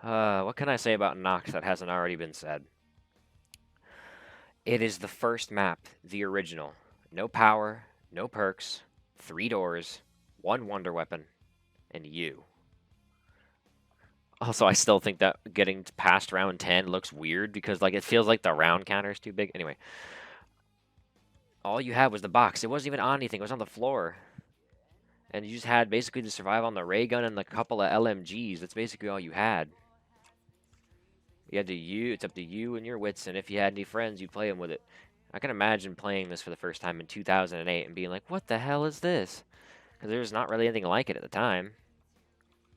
What can I say about Nox that hasn't already been said? It is the first map, the original. No power, no perks, 3 doors, one wonder weapon, and you. Also, I still think that getting past round 10 looks weird because like it feels like the round counter is too big. Anyway, all you had was the box. It wasn't even on anything. It was on the floor. And you just had basically to survive on the ray gun and a couple of LMGs. That's basically all you had. It's up to you and your wits, and if you had any friends, you'd play them with it. I can imagine playing this for the first time in 2008 and being like, what the hell is this? Because there's not really anything like it at the time.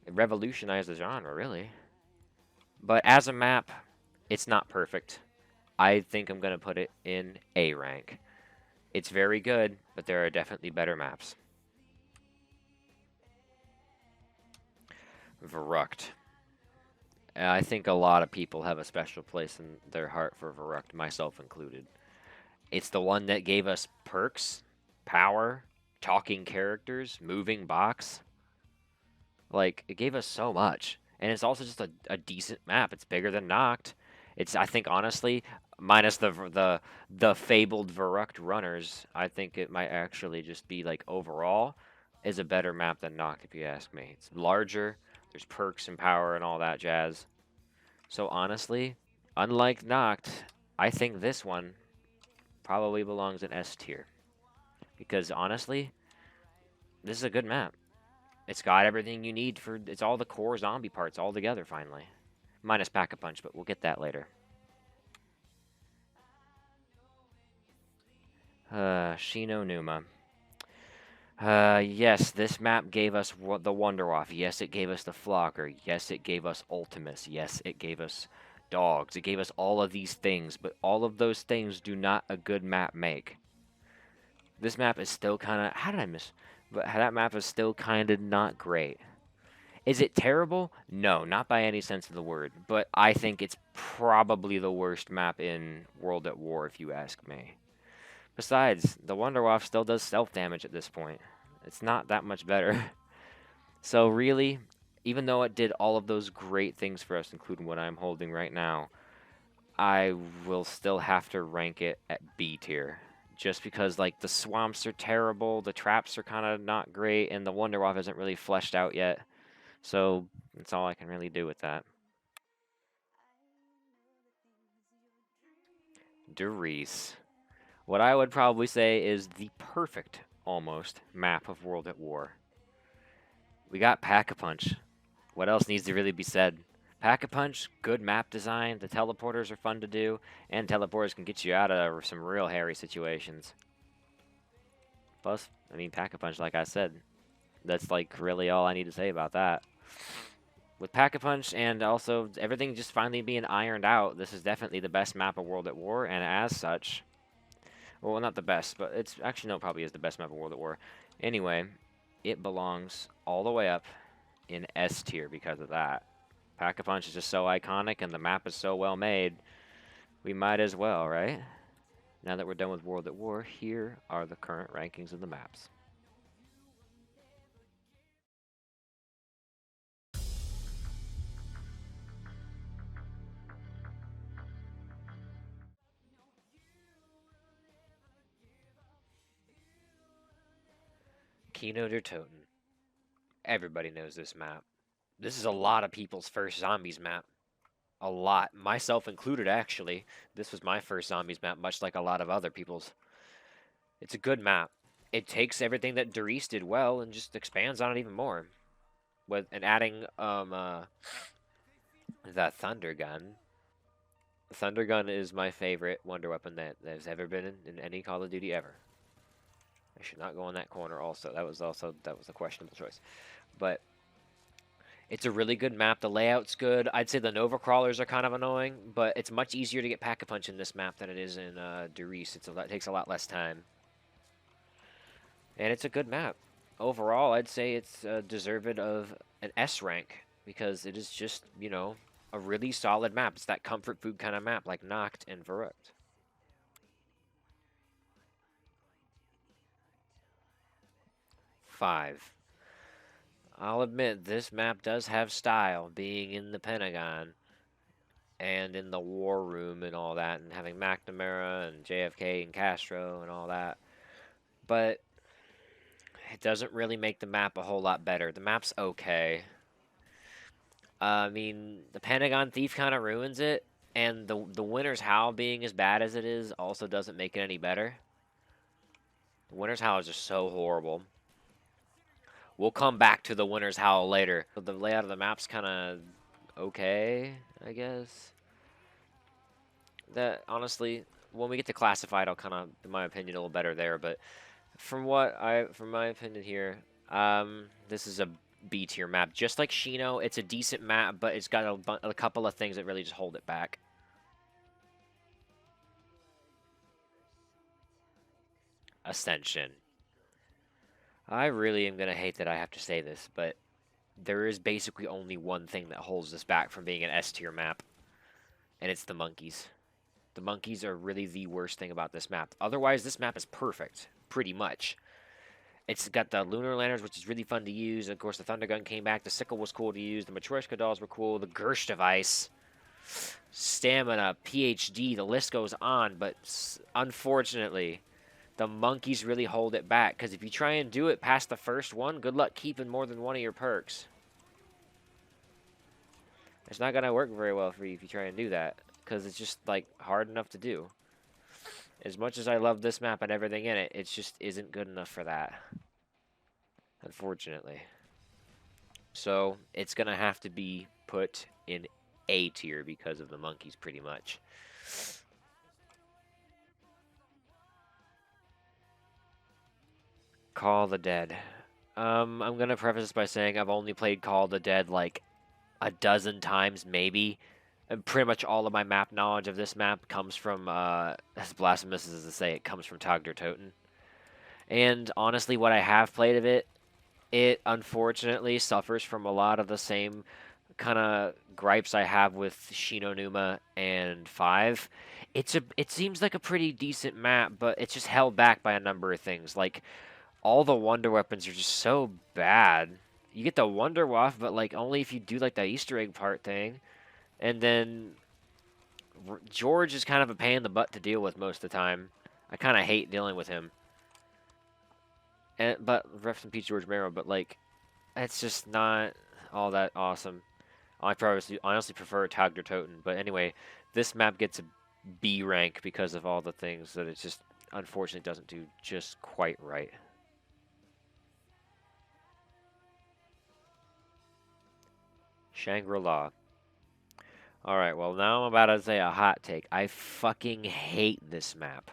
It revolutionized the genre, really. But as a map, it's not perfect. I think I'm going to put it in A rank. It's very good, but there are definitely better maps. Verrucht. I think a lot of people have a special place in their heart for Verrucht, myself included. It's the one that gave us perks, power, talking characters, moving box. Like, it gave us so much. And it's also just a decent map. It's bigger than Noct. It's, I think, honestly, minus the fabled Verrucht runners, I think it might actually just be, like, overall, is a better map than Noct, if you ask me. It's larger, there's perks and power and all that jazz. So, honestly, unlike Noct, I think this one probably belongs in S tier. Because honestly, this is a good map. It's got everything you need for, it's all the core zombie parts all together finally. Minus Pack-a-Punch, but we'll get that later. Shi No Numa. Yes, this map gave us the Wonderwaff. Yes, it gave us the Flocker. Yes, it gave us Ultimus. Yes, it gave us dogs. It gave us all of these things, but all of those things do not a good map make. This map is still kind of, how did I miss? But that map is still kind of not great. Is it terrible? No, not by any sense of the word. But I think it's probably the worst map in World at War, if you ask me. Besides, the Wonderwaff still does self-damage at this point. It's not that much better. So really, even though it did all of those great things for us, including what I'm holding right now, I will still have to rank it at B tier. Just because, like, the swamps are terrible, the traps are kind of not great, and the Wonderwaff isn't really fleshed out yet. So that's all I can really do with that. Der Riese. What I would probably say is the perfect, almost, map of World at War. We got Pack-a-Punch. What else needs to really be said? Pack-a-Punch, good map design, the teleporters are fun to do, and teleporters can get you out of some real hairy situations. Plus, I mean, Pack-a-Punch, like I said, that's like really all I need to say about that. With Pack-a-Punch and also everything just finally being ironed out, this is definitely the best map of World at War, and as such, well, not the best, but it's actually, no, it probably is the best map of World at War. Anyway, it belongs all the way up in S tier because of that. Pack-a-Punch is just so iconic, and the map is so well made, we might as well, right? Now that we're done with World at War, here are the current rankings of the maps. Kino der Toten. Everybody knows this map. This is a lot of people's first Zombies map. A lot, myself included, actually. This was my first Zombies map, much like a lot of other people's. It's a good map. It takes everything that Der Riese did well and just expands on it even more. And adding the Thunder Gun. The Thunder Gun is my favorite wonder weapon that has ever been in any Call of Duty ever. I should not go in that corner also. That was a questionable choice. But it's a really good map. The layout's good. I'd say the Nova Crawlers are kind of annoying, but it's much easier to get Pack-a-Punch in this map than it is in Der Riese. It takes a lot less time. And it's a good map. Overall, I'd say it's deserved of an S rank because it is just, you know, a really solid map. It's that comfort food kind of map like Noct and Verrucht. 5. I'll admit, this map does have style, being in the Pentagon and in the war room and all that, and having McNamara and JFK and Castro and all that. But it doesn't really make the map a whole lot better. The map's okay. I mean, the Pentagon Thief kind of ruins it, and the Winter's Howl being as bad as it is also doesn't make it any better. The Winter's Howl is just so horrible. We'll come back to the Winter's Howl later. But the layout of the map's kind of okay, I guess. That honestly, when we get to classified, I'll kind of, in my opinion, a little better there. But from my opinion here, this is a B tier map. Just like Shino, it's a decent map, but it's got a couple of things that really just hold it back. Ascension. I really am gonna hate that I have to say this, but there is basically only one thing that holds this back from being an S tier map, and it's the monkeys. The monkeys are really the worst thing about this map. Otherwise, this map is perfect, pretty much. It's got the lunar lanterns, which is really fun to use. Of course, the thunder gun came back. The sickle was cool to use. The Matryoshka dolls were cool. The Gersh device, stamina, PhD. The list goes on. But unfortunately, the monkeys really hold it back. Because if you try and do it past the first one, good luck keeping more than one of your perks. It's not gonna work very well for you if you try and do that. Because it's just like hard enough to do. As much as I love this map and everything in it, it just isn't good enough for that. Unfortunately. So it's going to have to be put in A tier because of the monkeys, pretty much. Call of the Dead. I'm going to preface this by saying I've only played Call of the Dead like a dozen times, maybe. And pretty much all of my map knowledge of this map comes from, as blasphemous as to say, it comes from Tag der Toten. And honestly, what I have played of it, it unfortunately suffers from a lot of the same kind of gripes I have with Shino Numa and 5. It seems like a pretty decent map, but it's just held back by a number of things. Like all the wonder weapons are just so bad. You get the wonder waff, but like only if you do like the Easter egg part thing. And then George is kind of a pain in the butt to deal with most of the time. I kind of hate dealing with him. But rest in peace, George Romero. But like, it's just not all that awesome. I probably honestly prefer Tag der Toten. But anyway, this map gets a B rank because of all the things that it just unfortunately doesn't do just quite right. Shangri-La. Alright, well now I'm about to say a hot take. I fucking hate this map.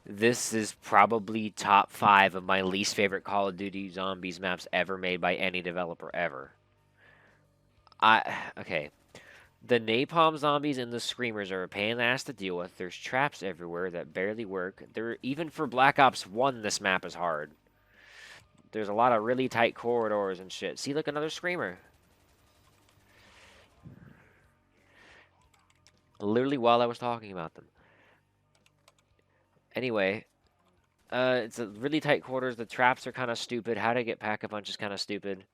This is probably top 5 of my least favorite Call of Duty Zombies maps ever made by any developer ever. Okay. The napalm zombies and the screamers are a pain in the ass to deal with. There's traps everywhere that barely work. Even for Black Ops 1, this map is hard. There's a lot of really tight corridors and shit. See, look, another screamer. Literally while I was talking about them. Anyway, it's a really tight quarters. The traps are kind of stupid. How to get Pack-a-Punch is kind of stupid.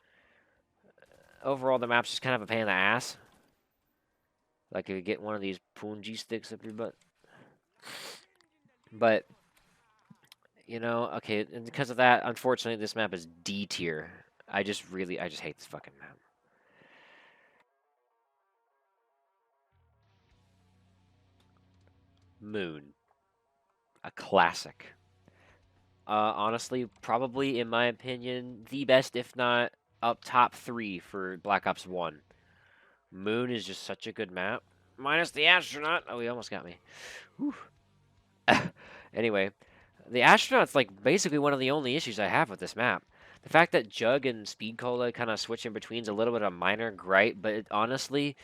Overall, the map's just kind of a pain in the ass. Like if you get one of these punji sticks up your butt. But, you know, okay, and because of that, unfortunately, this map is D tier. I just hate this fucking map. Moon. A classic. Honestly, probably, in my opinion, the best, if not up top 3 for Black Ops 1. Moon is just such a good map. Minus the astronaut. Oh, he almost got me. Whew. Anyway, the astronaut's like basically one of the only issues I have with this map. The fact that Jug and Speed Cola kind of switch in between is a little bit of a minor gripe, but honestly,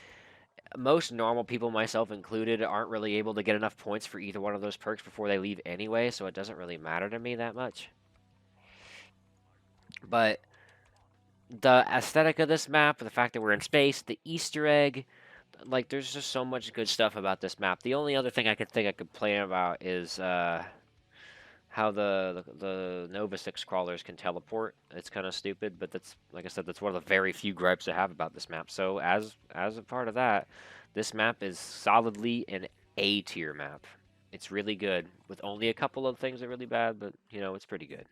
most normal people, myself included, aren't really able to get enough points for either one of those perks before they leave anyway, so it doesn't really matter to me that much. But the aesthetic of this map, the fact that we're in space, the Easter egg, like there's just so much good stuff about this map. The only other thing I could think I could complain about is how how the Nova 6 crawlers can teleport. It's kind of stupid, but that's, like I said, that's one of the very few gripes I have about this map. So as a part of that, this map is solidly an A tier map. It's really good, with only a couple of things that are really bad, but you know, it's pretty good.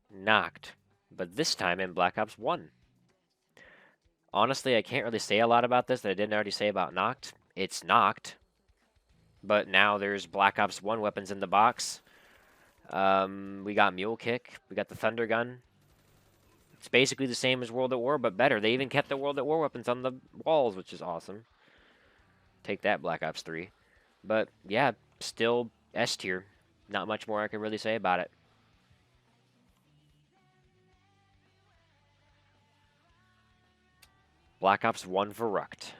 Knocked, but this time in Black Ops 1. Honestly, I can't really say a lot about this that I didn't already say about Knocked. It's Knocked, but now there's Black Ops 1 weapons in the box. We got Mule Kick, we got the Thunder Gun. It's basically the same as World at War, but better. They even kept the World at War weapons on the walls, which is awesome. Take that, Black Ops 3. But yeah, still S tier. Not much more I can really say about it. Black Ops 1 Verrucht.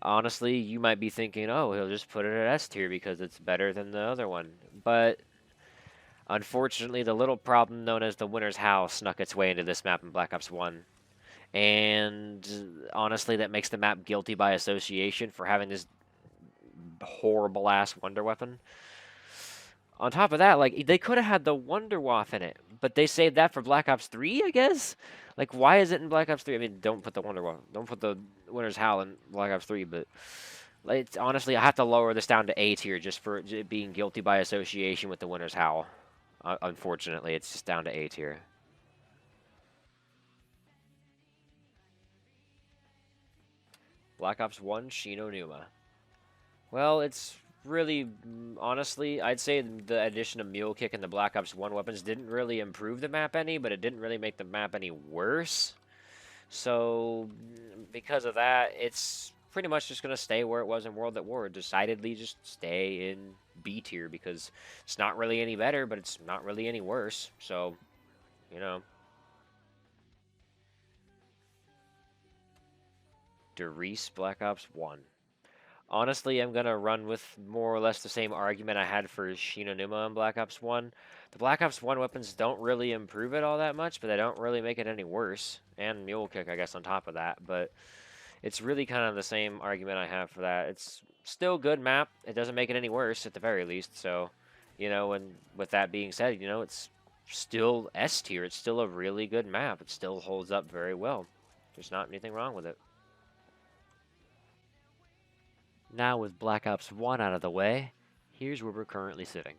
Honestly, you might be thinking, oh, he'll just put it at S tier because it's better than the other one. But unfortunately, the little problem known as the Winter's Howl snuck its way into this map in Black Ops 1. And honestly, that makes the map guilty by association for having this horrible ass wonder weapon. On top of that, like, they could have had the Wunderwaffe in it, but they saved that for Black Ops 3, I guess? Like, why is it in Black Ops 3? I mean, don't put the Wunderwaffe, don't put the Winter's Howl in Black Ops 3, but like, honestly, I have to lower this down to A tier just for it being guilty by association with the Winter's Howl. Unfortunately, it's just down to A tier. Black Ops 1 Shi No Numa. Well, it's really, honestly, I'd say the addition of Mule Kick and the Black Ops 1 weapons didn't really improve the map any, but it didn't really make the map any worse. So, because of that, it's pretty much just going to stay where it was in World at War. Decidedly just stay in B tier because it's not really any better, but it's not really any worse. So, you know. Der Riese Black Ops 1. Honestly, I'm going to run with more or less the same argument I had for Shi No Numa in Black Ops 1. The Black Ops 1 weapons don't really improve it all that much, but they don't really make it any worse. And Mule Kick, I guess, on top of that. But it's really kind of the same argument I have for that. It's still a good map. It doesn't make it any worse, at the very least. So, you know, and with that being said, you know, it's still S tier. It's still a really good map. It still holds up very well. There's not anything wrong with it. Now with Black Ops 1 out of the way, here's where we're currently sitting.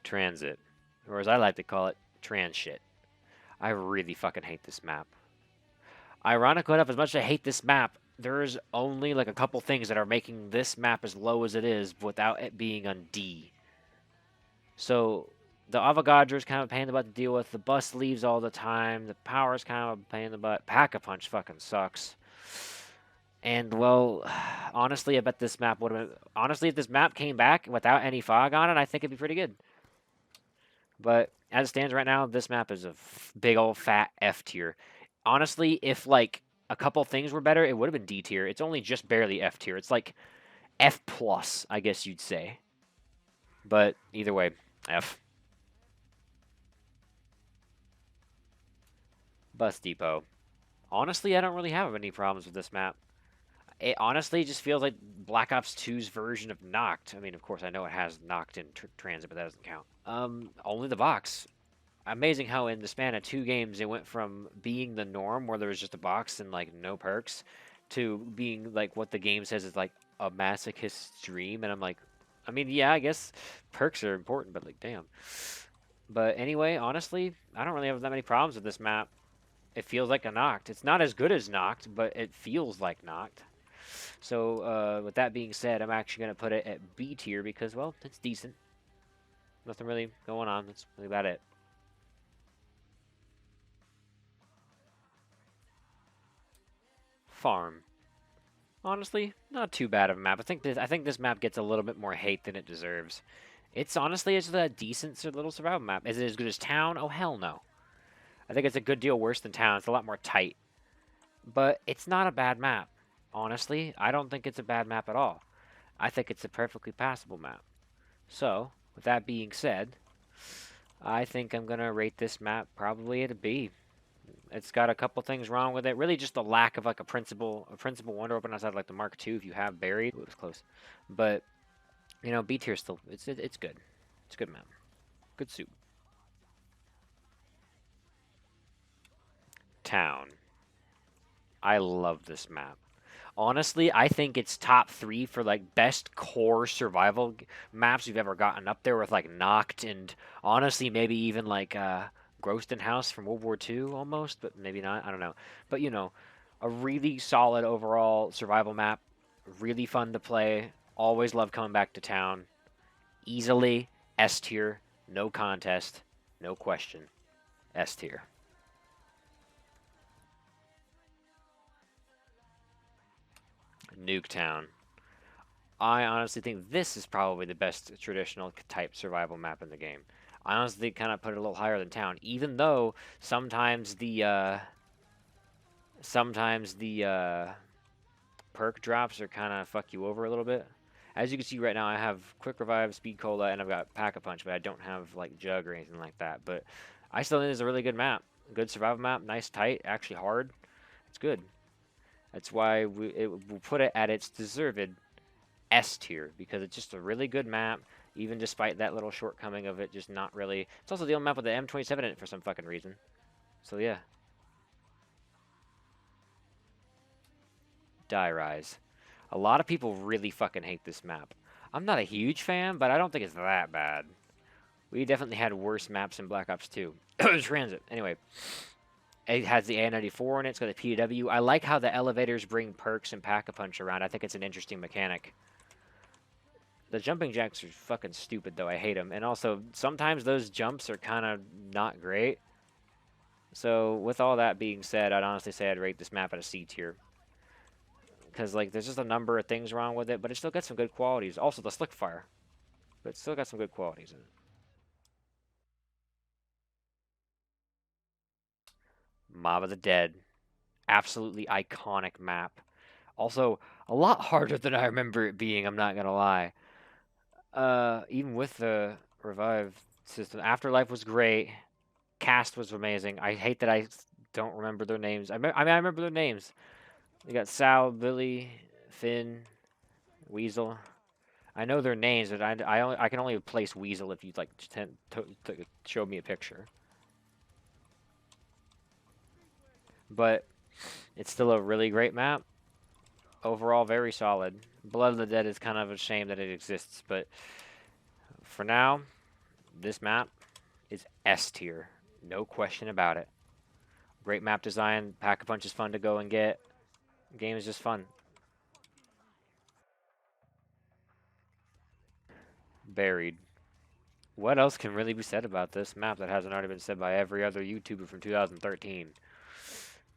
Transit, or as I like to call it, trans shit. I really fucking hate this map. Ironically enough, as much as I hate this map, there's only like a couple things that are making this map as low as it is without it being on D. So the Avogadro is kind of a pain in the butt to deal with. The bus leaves all the time. The power is kind of a pain in the butt. Pack-a-Punch fucking sucks. And well, honestly, I bet this map would have been. Honestly, if this map came back without any fog on it, I think it'd be pretty good. But as it stands right now, this map is a big old fat F tier. Honestly, if like a couple things were better, it would have been D tier. It's only just barely F tier. It's like F plus, I guess you'd say. But either way, F. Bus Depot. Honestly, I don't really have any problems with this map. It honestly just feels like Black Ops 2's version of Knocked. I mean, of course, I know it has Knocked in transit, but that doesn't count. Only the box. Amazing how in the span of 2 games, it went from being the norm, where there was just a box and, like, no perks, to being, like, what the game says is, like, a masochist's dream. And I'm like, I mean, yeah, I guess perks are important, but, like, damn. But anyway, honestly, I don't really have that many problems with this map. It feels like a Knocked. It's not as good as Knocked, but it feels like Knocked. So, with that being said, I'm actually going to put it at B tier because, well, it's decent. Nothing really going on. That's really about it. Farm. Honestly, not too bad of a map. I think this map gets a little bit more hate than it deserves. It's honestly it's a decent little survival map. Is it as good as Town? Oh hell no. I think it's a good deal worse than Town. It's a lot more tight. But it's not a bad map. honestly, I don't think it's a bad map at all. I think it's a perfectly passable map. So, with that being said, I think I'm going to rate this map probably at a B. It's got a couple things wrong with it. Really just the lack of like a principal Wonder Weapon outside like the Mark II if you have buried. Ooh, it was close. But, you know, B tier still, it's good. It's a good map. Good suit. Town. I love this map. Honestly, I think it's top 3 for like best core survival maps we've ever gotten up there with like Noct and honestly maybe even like Groston House from World War II almost, but maybe not. I don't know. But you know, a really solid overall survival map, really fun to play. Always love coming back to town. Easily S tier, no contest, no question. S tier. Nuketown. I honestly think this is probably the best traditional type survival map in the game. I honestly kind of put it a little higher than Town, even though sometimes the perk drops are kind of fuck you over a little bit. As you can see right now, I have Quick Revive, Speed Cola, and I've got Pack-a-Punch, but I don't have like Jug or anything like that. But I still think it's a really good map, good survival map, nice tight, actually hard. It's good. That's why we'll put it at its deserved S tier because it's just a really good map, even despite that little shortcoming of it just not really. It's also the only map with the M27 in it for some fucking reason. So yeah. Die Rise. A lot of people really fucking hate this map. I'm not a huge fan, but I don't think it's that bad. We definitely had worse maps in Black Ops 2. Transit. Anyway, it has the A94 in it. It's got the PW. I like how the elevators bring perks and Pack-a-Punch around. I think it's an interesting mechanic. The jumping jacks are fucking stupid, though. I hate them. And also, sometimes those jumps are kind of not great. So, with all that being said, I'd honestly say I'd rate this map at a C tier. Because, like, there's just a number of things wrong with it, but it still got some good qualities. Also, the slick fire. But it's still got some good qualities in it. Mob of the Dead. Absolutely iconic map. Also, a lot harder than I remember it being, I'm not gonna lie. Even with the revive system, Afterlife was great. Cast was amazing. I hate that I don't remember their names. I mean, I remember their names. You got Sal, Billy, Finn, Weasel. I know their names, but I can only place Weasel if you like to show me a picture. But it's still a really great map. Overall, very solid. Blood of the Dead is kind of a shame that it exists, but for now, this map is S tier. No question about it. Great map design. Pack-a-Punch is fun to go and get. Game is just fun. Buried. What else can really be said about this map that hasn't already been said by every other YouTuber from 2013?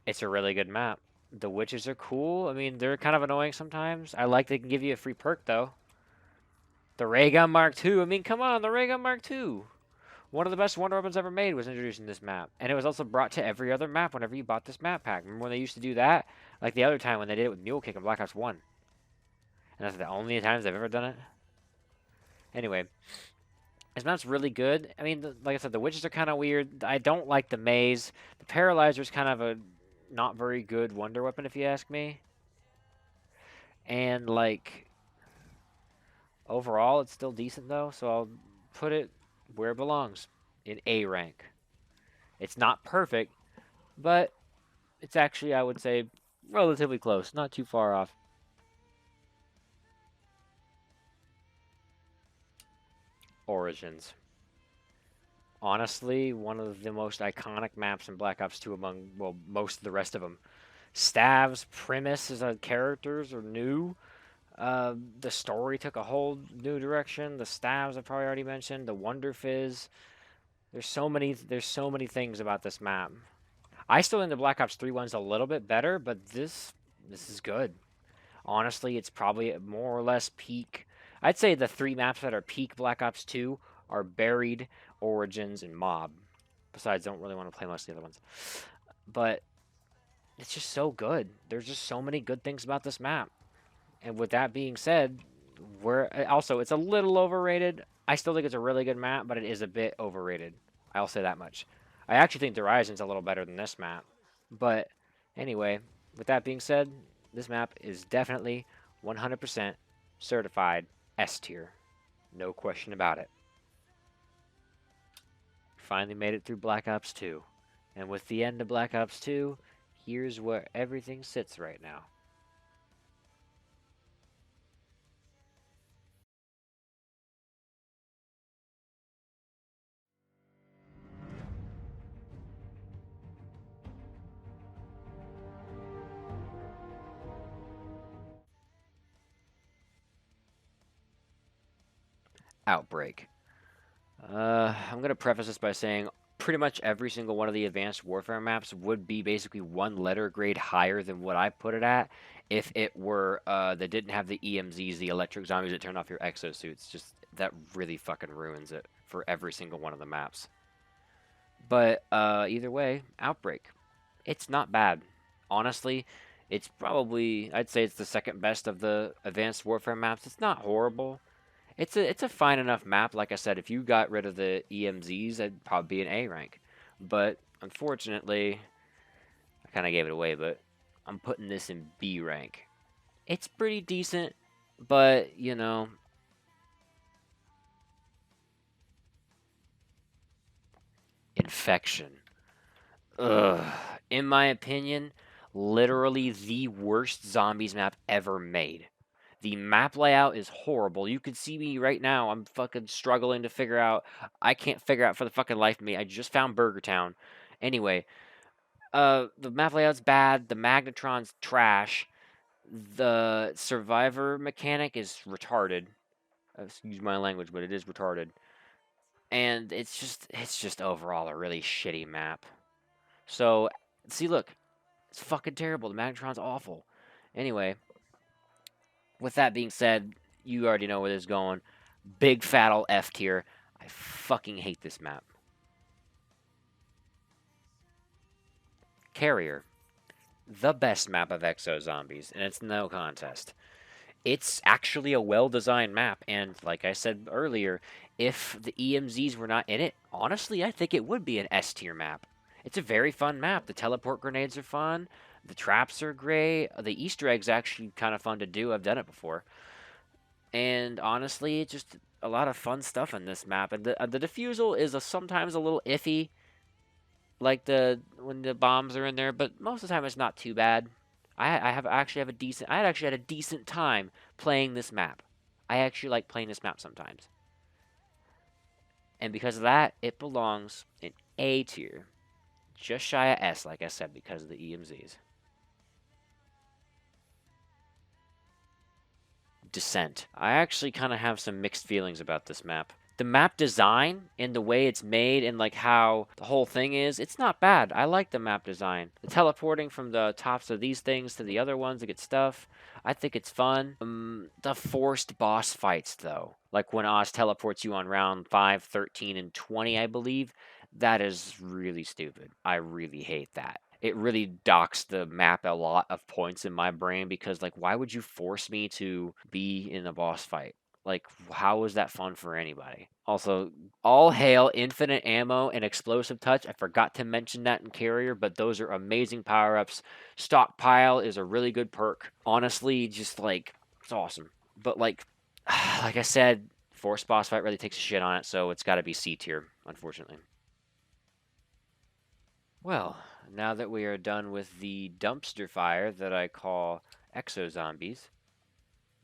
It's a really good map. The witches are cool. I mean, they're kind of annoying sometimes. I like they can give you a free perk, though. The Ray Gun Mark II. I mean, come on, the Ray Gun Mark II. One of the best Wonder Weapons ever made was introduced in this map. And it was also brought to every other map whenever you bought this map pack. Remember when they used to do that? Like the other time when they did it with Mule Kick in Black Ops 1. And that's the only times they've ever done it. Anyway, this map's really good. I mean, like I said, the witches are kind of weird. I don't like the maze. The Paralyzer's kind of a not very good Wonder Weapon, if you ask me. And, like, overall, it's still decent, though. So I'll put it where it belongs, in A rank. It's not perfect, but it's actually, I would say, relatively close. Not too far off. Origins. Honestly, one of the most iconic maps in Black Ops 2 among, well, most of the rest of them. Stav's premise as characters are new. The story took a whole new direction. The Stavs I've probably already mentioned. The Wonder Fizz. There's so many things about this map. I still think the Black Ops 3 one's a little bit better, but this is good. Honestly, it's probably more or less peak. I'd say the 3 maps that are peak Black Ops 2 are Buried, Origins, and Mob. Besides, I don't really want to play most of the other ones. But it's just so good. There's just so many good things about this map. And with that being said, also it's a little overrated. I still think it's a really good map, but it is a bit overrated. I'll say that much. I actually think the Horizon's a little better than this map. But anyway, with that being said, this map is definitely 100% certified S tier. No question about it. Finally made it through Black Ops 2. And with the end of Black Ops 2, here's where everything sits right now. Outbreak. I'm going to preface this by saying pretty much every single one of the Advanced Warfare maps would be basically one letter grade higher than what I put it at if it were, they didn't have the EMZs, the electric zombies that turn off your exosuits. Just, that really fucking ruins it for every single one of the maps. But, either way, Outbreak. It's not bad. Honestly, it's probably, I'd say it's the second best of the Advanced Warfare maps. It's not horrible. It's a fine enough map. Like I said, if you got rid of the EMZs, I'd probably be an A rank. But unfortunately, I kind of gave it away, but I'm putting this in B rank. It's pretty decent, but, you know, Infection. Ugh. In my opinion, literally the worst zombies map ever made. The map layout is horrible. You can see me right now. I'm fucking struggling to figure out. I can't figure out for the fucking life of me. I just found Burger Town. Anyway, the map layout's bad. The Magnetron's trash. The survivor mechanic is retarded. Excuse my language, but it is retarded. And it's just overall a really shitty map. So, see, look, it's fucking terrible. The Magnetron's awful. Anyway, with that being said, you already know where this is going. Big fat ol' F tier. I fucking hate this map. Carrier. The best map of Exo Zombies, and it's no contest. It's actually a well-designed map, and like I said earlier, if the EMZs were not in it, honestly, I think it would be an S tier map. It's a very fun map. The teleport grenades are fun. The traps are great. The Easter egg's actually kind of fun to do. I've done it before. And honestly, it's just a lot of fun stuff in this map. And the defusal is sometimes a little iffy, like the when the bombs are in there, but most of the time it's not too bad. I actually had a decent time playing this map. I actually like playing this map sometimes. And because of that, it belongs in A tier. Just shy of S, like I said, because of the EMZs. Descent. I actually kind of have some mixed feelings about this map. The map design and the way it's made and like how the whole thing is, it's not bad. I like the map design. The teleporting from the tops of these things to the other ones to get stuff, I think it's fun. The forced boss fights though, like when Oz teleports you on round 5, 13, and 20, I believe, that is really stupid. I really hate that. It really docks the map a lot of points in my brain because, like, why would you force me to be in a boss fight? Like, how is that fun for anybody? Also, all hail infinite ammo and explosive touch. I forgot to mention that in Carrier, but those are amazing power ups. Stockpile is a really good perk. Honestly, just like, it's awesome. But, like I said, Force Boss Fight really takes a shit on it, so it's got to be C tier, unfortunately. Well, now that we are done with the dumpster fire that I call Exo Zombies,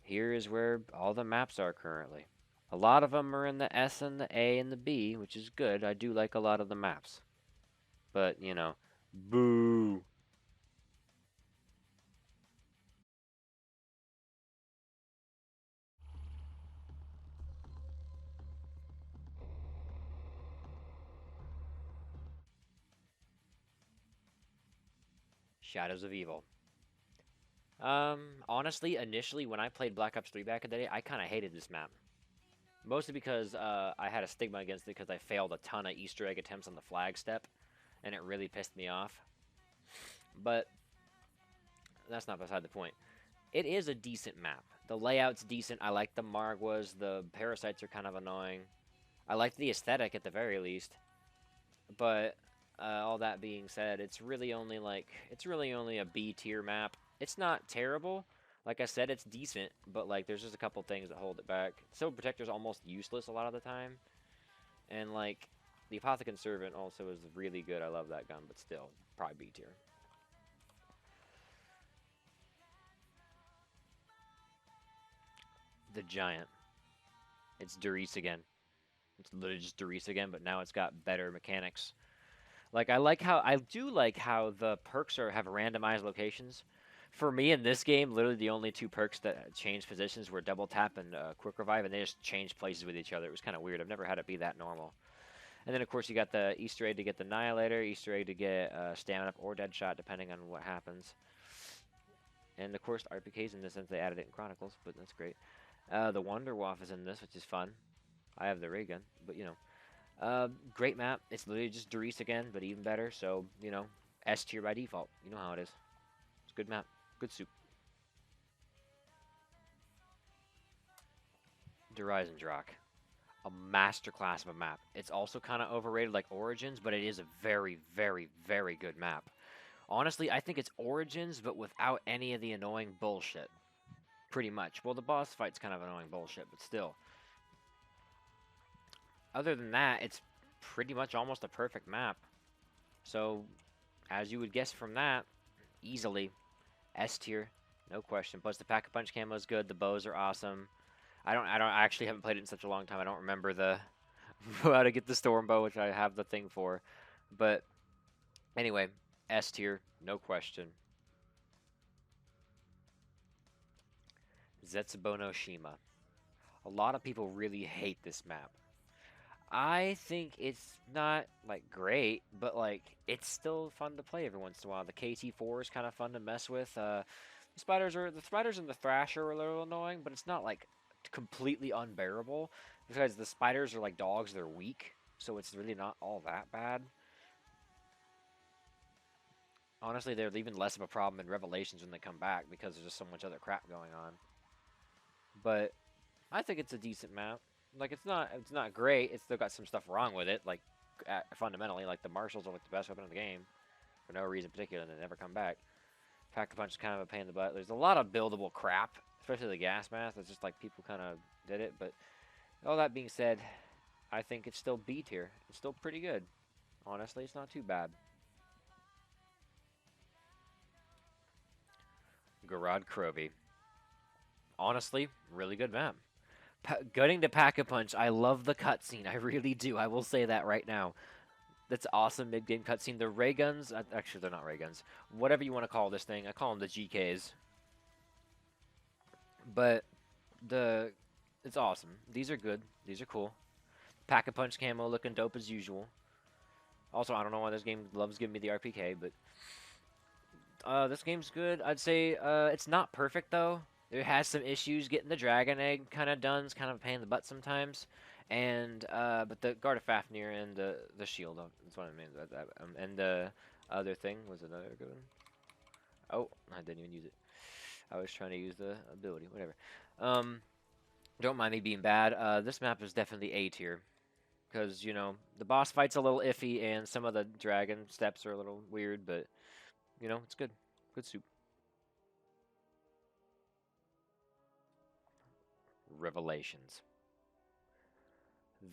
here is where all the maps are currently. A lot of them are in the S and the A and the B, which is good. I do like a lot of the maps. But, you know, boo. Shadows of Evil. Honestly, initially when I played Black Ops 3 back in the day, I kind of hated this map. Mostly because I had a stigma against it because I failed a ton of Easter egg attempts on the flag step, and it really pissed me off. But that's not beside the point. It is a decent map. The layout's decent. I like the Margwas. The parasites are kind of annoying. I like the aesthetic at the very least. But all that being said, it's really only a B tier map. It's not terrible. Like I said, it's decent, but like there's just a couple things that hold it back. Soul Protector's almost useless a lot of the time. And like the Apothicon Servant also is really good. I love that gun, but still, probably B tier. The Giant. It's Darius again. It's literally just Darius again, but now it's got better mechanics. Like I do like how the perks have randomized locations. For me in this game, literally the only two perks that changed positions were double tap and quick revive, and they just changed places with each other. It was kind of weird. I've never had it be that normal. And then of course you got the Easter egg to get the Annihilator, Easter egg to get stamina up or dead shot depending on what happens. And of course RPKs in this sense they added it in Chronicles, but that's great. The Wonder Waff is in this, which is fun. I have the ray gun, but you know. Great map. It's literally just Darius again, but even better. So, you know, S tier by default. You know how it is. It's a good map. Good soup. Derizen Drak. A masterclass of a map. It's also kind of overrated like Origins, but it is a very, very, very good map. Honestly, I think it's Origins, but without any of the annoying bullshit. Pretty much. Well, the boss fight's kind of annoying bullshit, but still. Other than that, it's pretty much almost a perfect map. So, as you would guess from that, easily S tier, no question. Plus the Pack-a-Punch camo is good. The bows are awesome. I actually haven't played it in such a long time. I don't remember the how to get the storm bow, which I have the thing for. But anyway, S tier, no question. Zetsubo no Shima. A lot of people really hate this map. I think it's not like great, but like it's still fun to play every once in a while. The KT4 is kind of fun to mess with. The spiders and the Thrasher are a little annoying, but it's not like completely unbearable because the spiders are like dogs; they're weak, so it's really not all that bad. Honestly, they're even less of a problem in Revelations when they come back because there's just so much other crap going on. But I think it's a decent map. Like it's not great. It's still got some stuff wrong with it. Like fundamentally, like the marshals are like the best weapon in the game for no reason particular, and they never come back. Pack-a-Punch is kind of a pain in the butt. There's a lot of buildable crap, especially the gas mask. It's just like people kind of did it. But all that being said, I think it's still B tier. It's still pretty good. Honestly, it's not too bad. Gorod Krovi. Honestly, really good map. Gutting to Pack-a-Punch, I love the cutscene. I really do. I will say that right now. That's awesome mid-game cutscene. The ray guns, actually they're not ray guns. Whatever you want to call this thing, I call them the GKs. But it's awesome. These are good. These are cool. Pack-a-Punch camo looking dope as usual. Also, I don't know why this game loves giving me the RPK, but this game's good. I'd say it's not perfect though. It has some issues getting the Dragon Egg kind of done. It's kind of a pain in the butt sometimes. And but the Guard of Fafnir and the shield, that's what I mean. And the other thing was another good one. Oh, I didn't even use it. I was trying to use the ability, whatever. Don't mind me being bad. This map is definitely A tier. Because, you know, the boss fight's a little iffy and some of the dragon steps are a little weird, but, you know, it's good. Good soup. Revelations.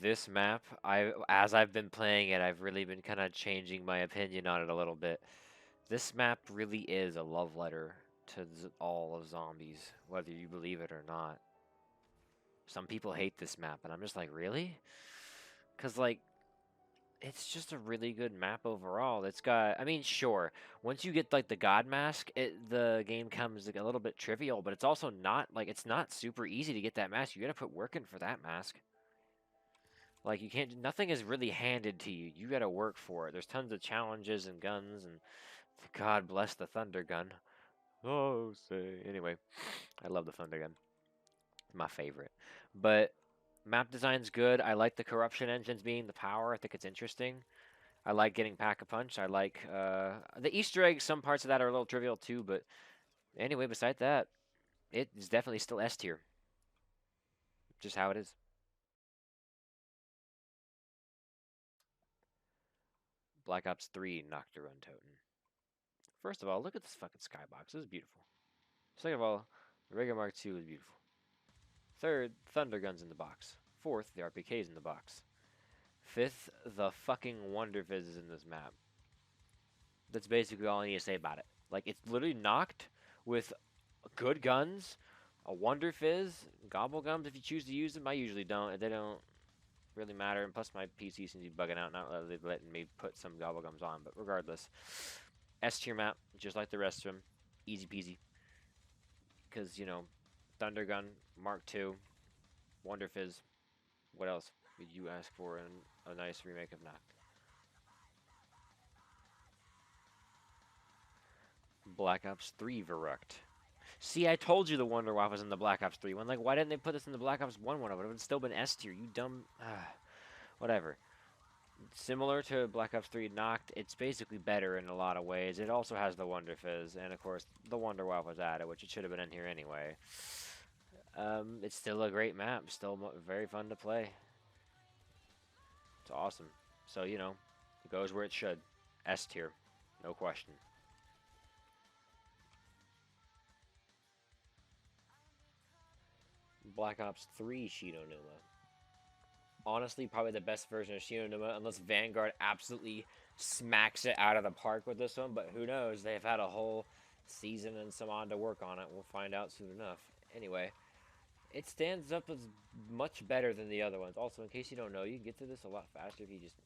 This map, as I've been playing it, I've really been kind of changing my opinion on it a little bit. This map really is a love letter to all of zombies, whether you believe it or not. Some people hate this map, and I'm just like, really? Because, like, it's just a really good map overall. It's got, I mean, sure, once you get, like, the God Mask, the game comes like, a little bit trivial, but it's also not, like, it's not super easy to get that mask. You gotta put work in for that mask. Like, you can't, nothing is really handed to you. You gotta work for it. There's tons of challenges and guns, and God bless the Thunder Gun. Oh, say. Anyway, I love the Thunder Gun. My favorite. But map design's good. I like the corruption engines being the power. I think it's interesting. I like getting Pack-a-Punch. I like the Easter eggs. Some parts of that are a little trivial too, but Anyway, beside that, it is definitely still S tier. Just how it is. Black Ops 3 Nocturne Toten. First of all, look at this fucking skybox. This is beautiful. Second of all, the regular Mark II is beautiful. Third, Thunder Guns in the box. Fourth, the RPK's in the box. Fifth, the fucking Wonder Fizz is in this map. That's basically all I need to say about it. Like, it's literally knocked with good guns, a Wonder Fizz, Gobble Gums if you choose to use them. I usually don't. They don't really matter. And plus, my PC seems to be bugging out, not really letting me put some Gobble Gums on. But regardless, S tier map, just like the rest of them. Easy peasy. Because, you know, Thunder Gun, Mark II, Wonder Fizz. What else would you ask for in a nice remake of Knocked? Black Ops 3 Verrucht. See, I told you the Wonder Waff was in the Black Ops 3 one. Like, why didn't they put this in the Black Ops 1 one? It would have still been S tier. You dumb. Whatever. Similar to Black Ops 3 Knocked, it's basically better in a lot of ways. It also has the Wonder Fizz, and of course, the Wonder Waff was added, which it should have been in here anyway. It's still a great map. Still very fun to play. It's awesome. So, you know, it goes where it should. S tier. No question. Black Ops 3 Shido Numa. Honestly, probably the best version of Shido Numa, unless Vanguard absolutely smacks it out of the park with this one. But who knows? They've had a whole season and some on to work on it. We'll find out soon enough. Anyway, it stands up as much better than the other ones. Also, in case you don't know, you can get to this a lot faster if you just...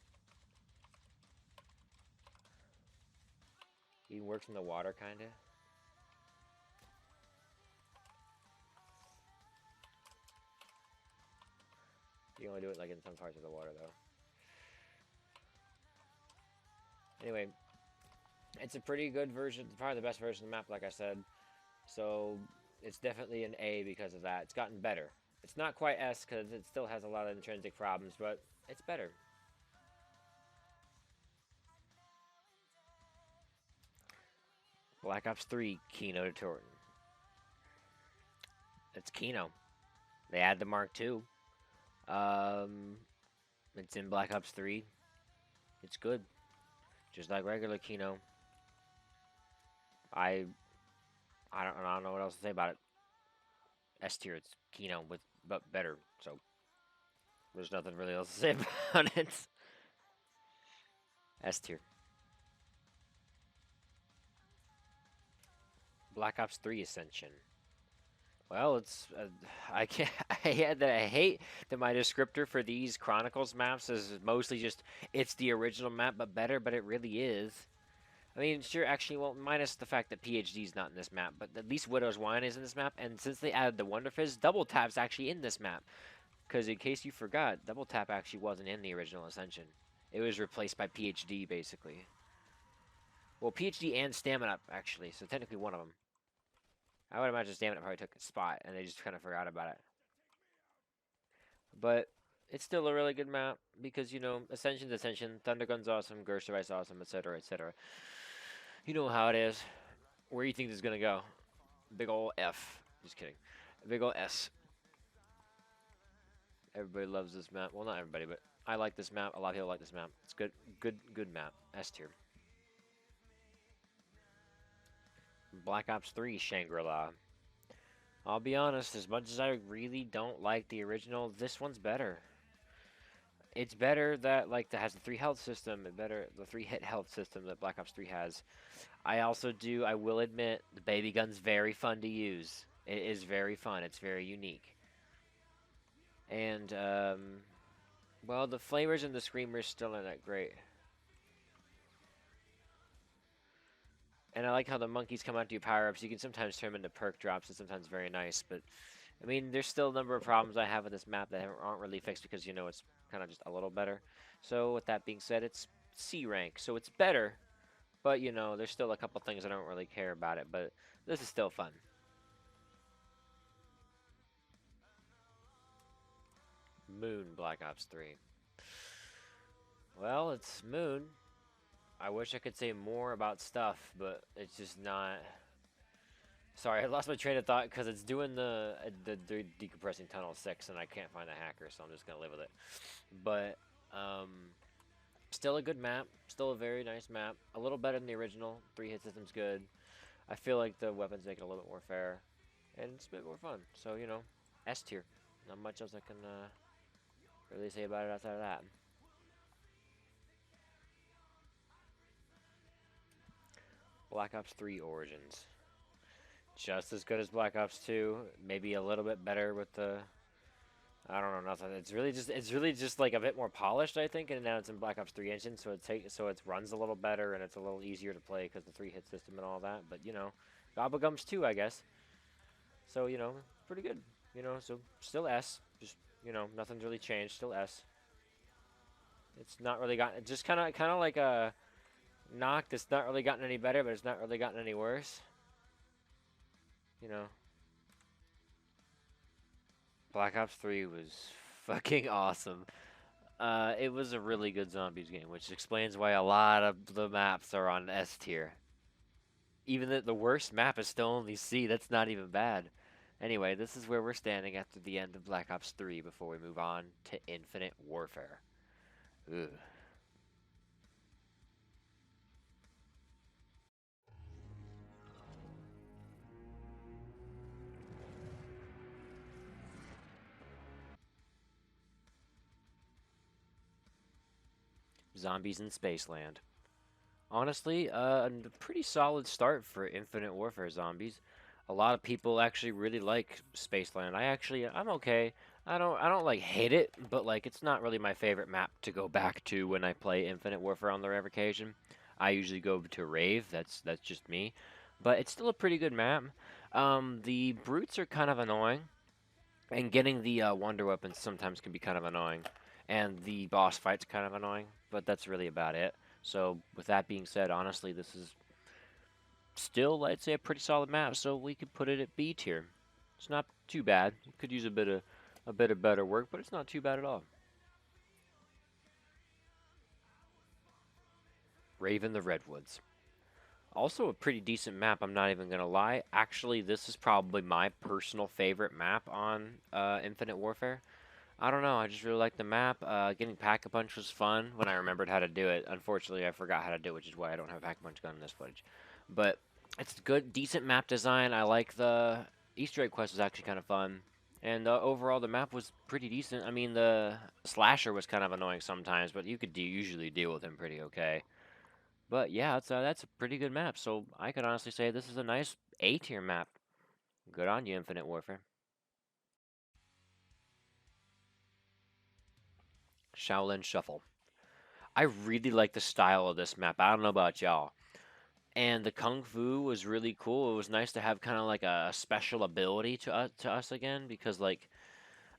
He works in the water, kind of. You can only do it like in some parts of the water, though. Anyway, it's a pretty good version. It's probably the best version of the map, like I said. So it's definitely an A because of that. It's gotten better. It's not quite S because it still has a lot of intrinsic problems, but it's better. Black Ops 3 Kino to Torton. It's Kino. They add the Mark II. It's in Black Ops 3. It's good. Just like regular Kino. I don't know what else to say about it. S tier, it's Kino with but better. So there's nothing really else to say about it. S tier. Black Ops 3 Ascension. Well, it's I can't. I hate that my descriptor for these Chronicles maps is mostly just it's the original map but better, but it really is. I mean, sure, actually, well, minus the fact that PhD is not in this map, but at least Widow's Wine is in this map, and since they added the Wonder Fizz, Double Tap's actually in this map. Because in case you forgot, Double Tap actually wasn't in the original Ascension. It was replaced by PhD, basically. Well, PhD and Stamina, actually, so technically one of them. I would imagine Stamina probably took a spot, and they just kind of forgot about it. But it's still a really good map, because, you know, Ascension's Ascension, Thundergun's awesome, Gersterweiss awesome, etc., etc. You know how it is. Where do you think this is going to go? Big ol' F. Just kidding. Big ol' S. Everybody loves this map. Well, not everybody, but I like this map. A lot of people like this map. It's good, good map. S tier. Black Ops 3 Shangri-La. I'll be honest, as much as I really don't like the original, this one's better. It's better that that has the 3 health system, and better the 3 hit health system that Black Ops 3 has. I will admit, the baby gun's very fun to use. It is very fun. It's very unique. And well, the flamers and the screamers still aren't that great. And I like how the monkeys come out to your power-ups. You can sometimes turn them into perk drops. It's sometimes very nice, but I mean, there's still a number of problems I have with this map that aren't really fixed because, you know, it's kind of just a little better. So with that being said, it's C rank, so it's better, but, you know, there's still a couple things I don't really care about it, but this is still fun. Moon Black Ops 3. Well, it's Moon. I wish I could say more about stuff, but it's just not Sorry, I lost my train of thought because it's doing the decompressing tunnel 6, and I can't find the hacker, so I'm just gonna live with it. But um, still a good map, still a very nice map. A little better than the original. 3-hit system's good. I feel like the weapons make it a little bit more fair, and it's a bit more fun. So you know, S tier. Not much else I can really say about it outside of that. Black Ops 3 Origins. Just as good as Black Ops 2, maybe a little bit better with the I don't know nothing. It's really just like a bit more polished, I think, and now it's in Black Ops 3 engine, so it runs a little better and it's a little easier to play because the 3-hit system and all that. But you know, Gobagums 2, I guess. So you know, pretty good. You know, so still S. Just you know, nothing's really changed. Still S. It's not really gotten just kind of like a knocked. It's not really gotten any better, but it's not really gotten any worse. You know, Black Ops 3 was fucking awesome. It was a really good zombies game, which explains why a lot of the maps are on S tier. Even the worst map is still only C. That's not even bad. Anyway, this is where we're standing after the end of Black Ops 3 before we move on to Infinite Warfare. Ugh. Zombies in Spaceland. Honestly, a pretty solid start for Infinite Warfare zombies. A lot of people actually really like Spaceland. I'm okay. I don't like hate it, but like it's not really my favorite map to go back to when I play Infinite Warfare on the rare occasion. I usually go to Rave. That's just me, but it's still a pretty good map. The brutes are kind of annoying, and getting the wonder weapons sometimes can be kind of annoying, and the boss fight's kind of annoying. But that's really about it. So with that being said, honestly, this is still, I'd say, a pretty solid map. So we could put it at B tier. It's not too bad. It could use a bit of better work, but it's not too bad at all. Raven the Redwoods. Also a pretty decent map, I'm not even gonna lie. Actually, this is probably my personal favorite map on Infinite Warfare. I don't know, I just really like the map. Getting Pack-a-Punch was fun when I remembered how to do it. Unfortunately, I forgot how to do it, which is why I don't have a Pack-a-Punch gun in this footage. But it's good, decent map design. I like the Easter egg quest was actually kind of fun. And overall, the map was pretty decent. I mean, the slasher was kind of annoying sometimes, but you could usually deal with him pretty okay. But yeah, that's a pretty good map. So I could honestly say this is a nice A tier map. Good on you, Infinite Warfare. Shaolin Shuffle. I really like the style of this map. I don't know about y'all. And the kung fu was really cool. It was nice to have kind of like a special ability to us again because like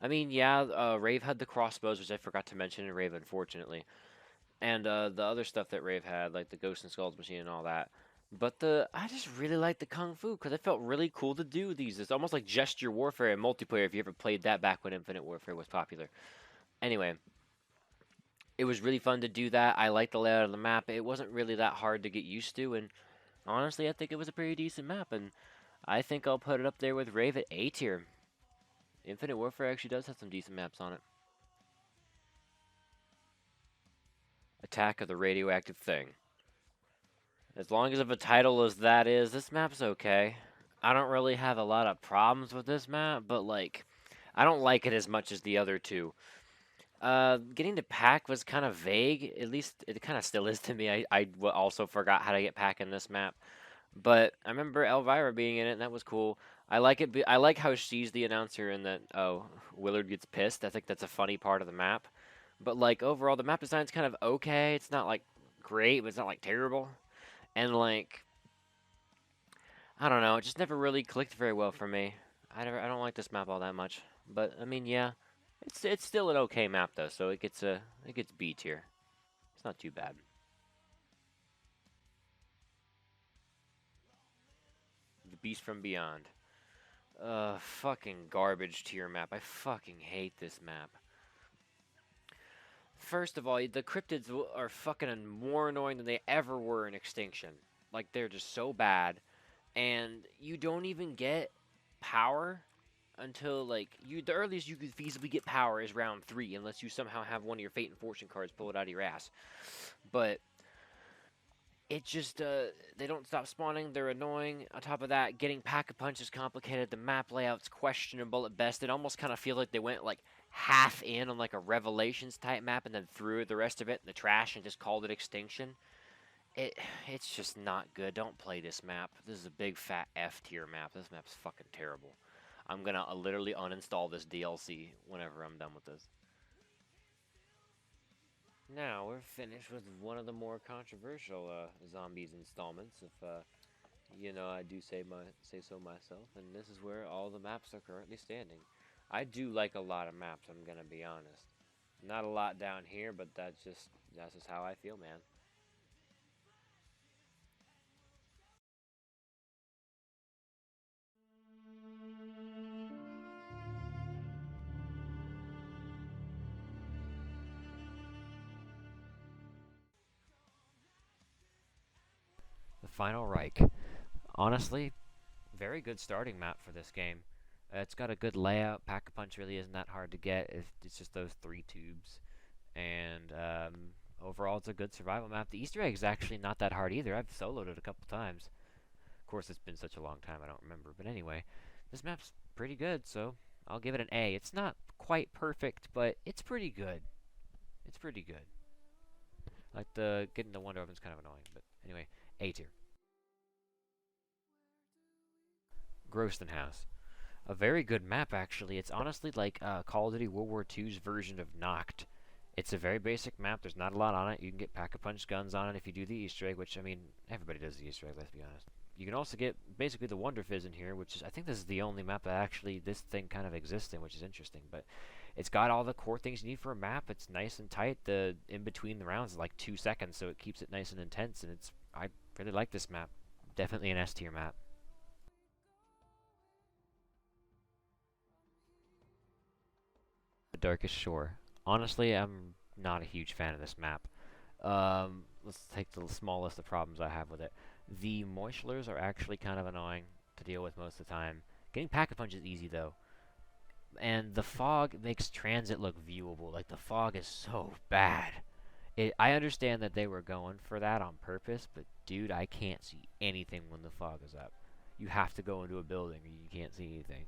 I mean yeah, Rave had the crossbows, which I forgot to mention in Rave, unfortunately, and the other stuff that Rave had, like the Ghost and Skulls machine and all that. But I just really like the kung fu because it felt really cool to do these. It's almost like gesture warfare in multiplayer. If you ever played that back when Infinite Warfare was popular. Anyway, it was really fun to do that. I liked the layout of the map. It wasn't really that hard to get used to, and honestly, I think it was a pretty decent map, and I think I'll put it up there with Rave at A tier. Infinite Warfare actually does have some decent maps on it. Attack of the Radioactive Thing. As long as of a title as that is, this map's okay. I don't really have a lot of problems with this map, but like, I don't like it as much as the other two. Getting to Pack was kind of vague. At least it kind of still is to me. I also forgot how to get Pack in this map. But I remember Elvira being in it, and that was cool. I like it. I like how she's the announcer, and that Willard gets pissed. I think that's a funny part of the map. But like overall, the map design's kind of okay. It's not like great, but it's not like terrible. And like I don't know, it just never really clicked very well for me. I don't like this map all that much. But I mean, yeah, it's still an okay map though, so it gets B tier. It's not too bad. The Beast from Beyond. Fucking garbage tier map. I fucking hate this map. First of all, the cryptids are fucking more annoying than they ever were in Extinction. Like they're just so bad. and you don't even get power until like the earliest you could feasibly get power is round 3, unless you somehow have one of your Fate and Fortune cards pull it out of your ass. But it just they don't stop spawning. They're annoying. On top of that, getting Pack-a-Punch is complicated. The map layout's questionable at best. It almost kind of feels like they went like half in on like a Revelations type map and then threw the rest of it in the trash and just called it Extinction. It it's just not good. Don't play this map. This is a big fat F tier map. This map's fucking terrible. I'm gonna literally uninstall this DLC whenever I'm done with this. Now we're finished with one of the more controversial zombies installments, if I do say so myself. And this is where all the maps are currently standing. I do like a lot of maps. I'm gonna be honest. Not a lot down here, but that's just how I feel, man. The Final Reich. Honestly, very good starting map for this game. It's got a good layout. Pack-a-Punch really isn't that hard to get. It's just those 3 tubes. And overall, it's a good survival map. The Easter egg is actually not that hard either. I've soloed it a couple times. Of course, it's been such a long time, I don't remember. But anyway, this map's pretty good, so I'll give it an A. It's not quite perfect, but it's pretty good. It's pretty good. Like getting the Wonder Weapon's kind of annoying, but anyway, A tier. Groston House. A very good map, actually. It's honestly like Call of Duty World War II's version of Noct. It's a very basic map. There's not a lot on it. You can get Pack-a-Punch guns on it if you do the Easter egg, which, I mean, everybody does the Easter egg, let's be honest. You can also get basically the Wonder Fizz in here, which is, I think this is the only map that actually this thing kind of exists in, which is interesting. But it's got all the core things you need for a map. It's nice and tight. The in between the rounds is like 2 seconds, so it keeps it nice and intense. And I really like this map. Definitely an S tier map. The Darkest Shore. Honestly, I'm not a huge fan of this map. Let's take the smallest of problems I have with it. The moisturers are actually kind of annoying to deal with most of the time. Getting Pack-a-Punch is easy though. And the fog makes transit look viewable. Like, the fog is so bad. I understand that they were going for that on purpose, but dude, I can't see anything when the fog is up. You have to go into a building or you can't see anything.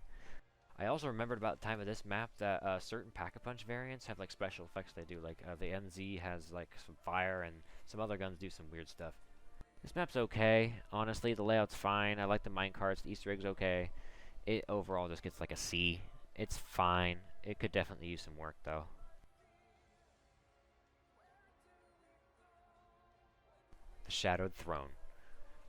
I also remembered about the time of this map that certain Pack-a-Punch variants have like special effects they do. Like the MZ has like some fire, and some other guns do some weird stuff. This map's okay. Honestly, the layout's fine. I like the minecarts. The Easter egg's okay. It overall just gets like a C. It's fine. It could definitely use some work though. The Shadowed Throne.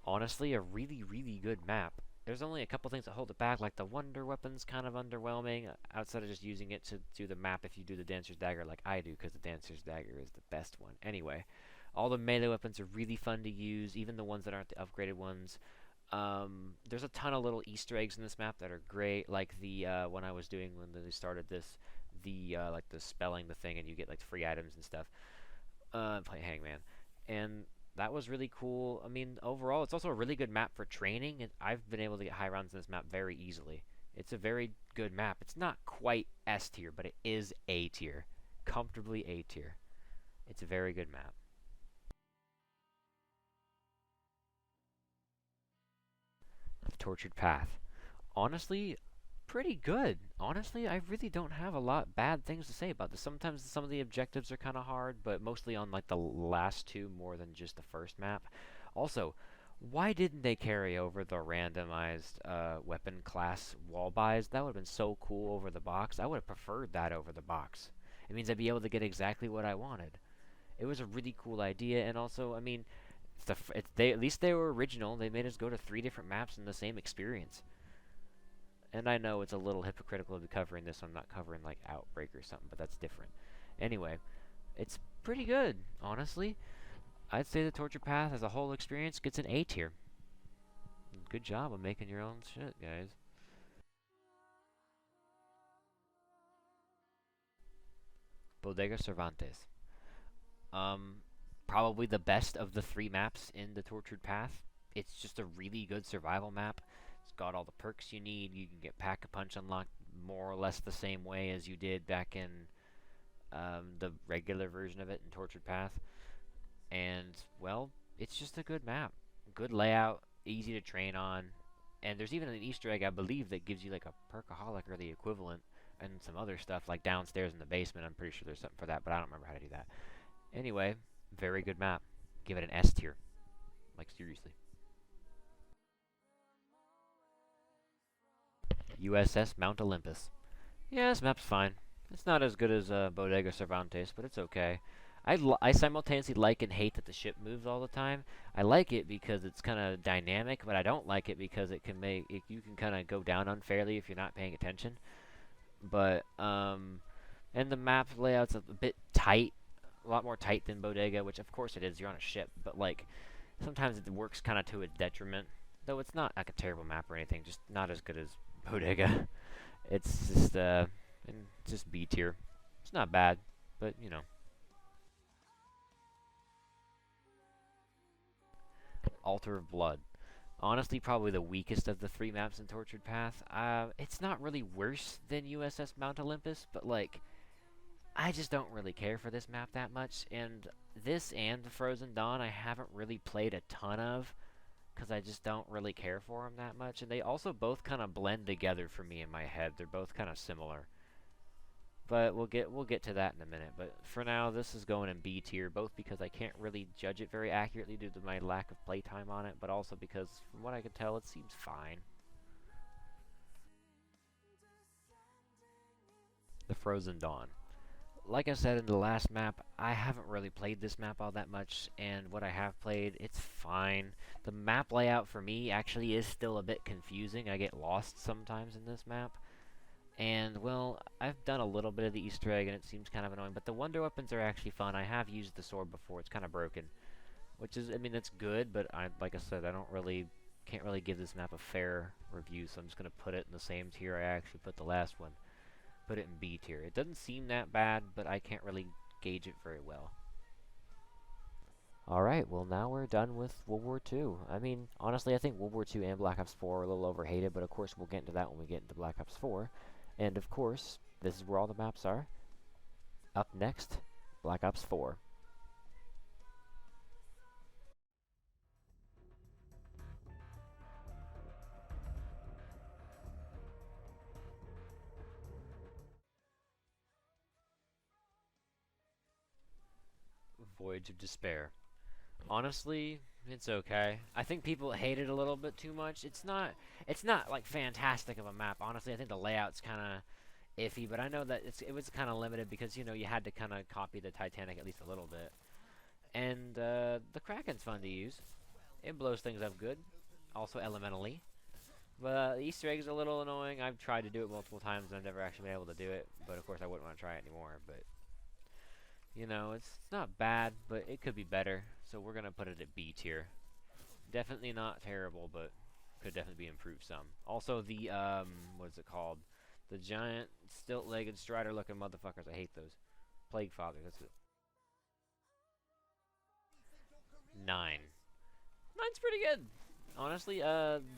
Honestly, a really, really good map. There's only a couple things that hold it back, like the Wonder Weapon's kind of underwhelming, outside of just using it to do the map if you do the Dancer's Dagger like I do, because the Dancer's Dagger is the best one. Anyway, all the melee weapons are really fun to use, even the ones that aren't the upgraded ones. There's a ton of little Easter eggs in this map that are great, like the one I was doing when they started this, like the spelling the thing and you get like free items and stuff. Play Hangman. And that was really cool. I mean, overall, it's also a really good map for training, and I've been able to get high rounds in this map very easily. It's a very good map. It's not quite S tier, but it is A tier. Comfortably A tier. It's a very good map. The Tortured Path. Honestly, pretty good. Honestly, I really don't have a lot bad things to say about this. Sometimes some of the objectives are kind of hard, but mostly on like the last 2 more than just the first map. Also, why didn't they carry over the randomized weapon class wall buys? That would have been so cool over the box. I would have preferred that over the box. It means I'd be able to get exactly what I wanted. It was a really cool idea, and also, I mean, at least they were original. They made us go to 3 different maps in the same experience. And I know it's a little hypocritical to be covering this. I'm not covering like Outbreak or something, but that's different. Anyway, it's pretty good, honestly. I'd say the Torture Path as a whole experience gets an A tier. Good job on making your own shit, guys. Bodega Cervantes. Um, Probably the best of the 3 maps in the Tortured Path. it's just a really good survival map. It's got all the perks you need. You can get Pack-a-Punch unlocked more or less the same way as you did back in the regular version of it in Tortured Path. And, well, it's just a good map. Good layout, easy to train on. And there's even an Easter egg, I believe, that gives you like a Perkaholic or the equivalent, and some other stuff like downstairs in the basement. I'm pretty sure there's something for that, but I don't remember how to do that. Anyway, very good map. Give it an S tier. Like, seriously. USS Mount Olympus. Yeah, this map's fine. It's not as good as Bodega Cervantes, but it's okay. I simultaneously like and hate that the ship moves all the time. I like it because it's kind of dynamic, but I don't like it because it can you can kind of go down unfairly if you're not paying attention. But and the map layout's a bit tight, a lot more tight than Bodega, which of course it is. You're on a ship, but like sometimes it works kind of to a detriment. Though it's not like a terrible map or anything, just not as good as Bodega. It's just B tier. It's not bad, but you know. Altar of Blood. Honestly, probably the weakest of the 3 maps in Tortured Path. It's not really worse than USS Mount Olympus, but like, I just don't really care for this map that much. And this and the Frozen Dawn, I haven't really played a ton of, because I just don't really care for them that much. And they also both kind of blend together for me in my head. They're both kind of similar. But we'll get to that in a minute. But for now, this is going in B tier, both because I can't really judge it very accurately due to my lack of playtime on it, but also because, from what I can tell, it seems fine. The Frozen Dawn. Like I said in the last map, I haven't really played this map all that much, and what I have played, it's fine. The map layout for me actually is still a bit confusing. I get lost sometimes in this map. And, well, I've done a little bit of the Easter egg, and it seems kind of annoying, but the wonder weapons are actually fun. I have used the sword before. It's kind of broken, which is, I mean, that's good, but like I said, can't really give this map a fair review, so I'm just going to put it in the same tier I actually put the last one. Put it in B tier. It doesn't seem that bad, but I can't really gauge it very well. Alright, well now we're done with World War II. I mean, honestly, I think World War II and Black Ops 4 are a little overhated, but of course we'll get into that when we get into Black Ops 4. And of course, this is where all the maps are. Up next, Black Ops 4. Voyage of Despair. Honestly, it's okay. I think people hate it a little bit too much. It's not like fantastic of a map. Honestly, I think the layout's kind of iffy, but I know that it was kind of limited because, you know, you had to kind of copy the Titanic at least a little bit. And the Kraken's fun to use. It blows things up good. Also elementally. But the Easter egg is a little annoying. I've tried to do it multiple times and I've never actually been able to do it. But of course I wouldn't want to try it anymore. But, you know, it's not bad, but it could be better. So we're going to put it at B tier. Definitely not terrible, but could definitely be improved some. Also the, what is it called? The giant, stilt-legged, strider-looking motherfuckers. I hate those. Plague Father, that's it. 9. 9's pretty good. Honestly,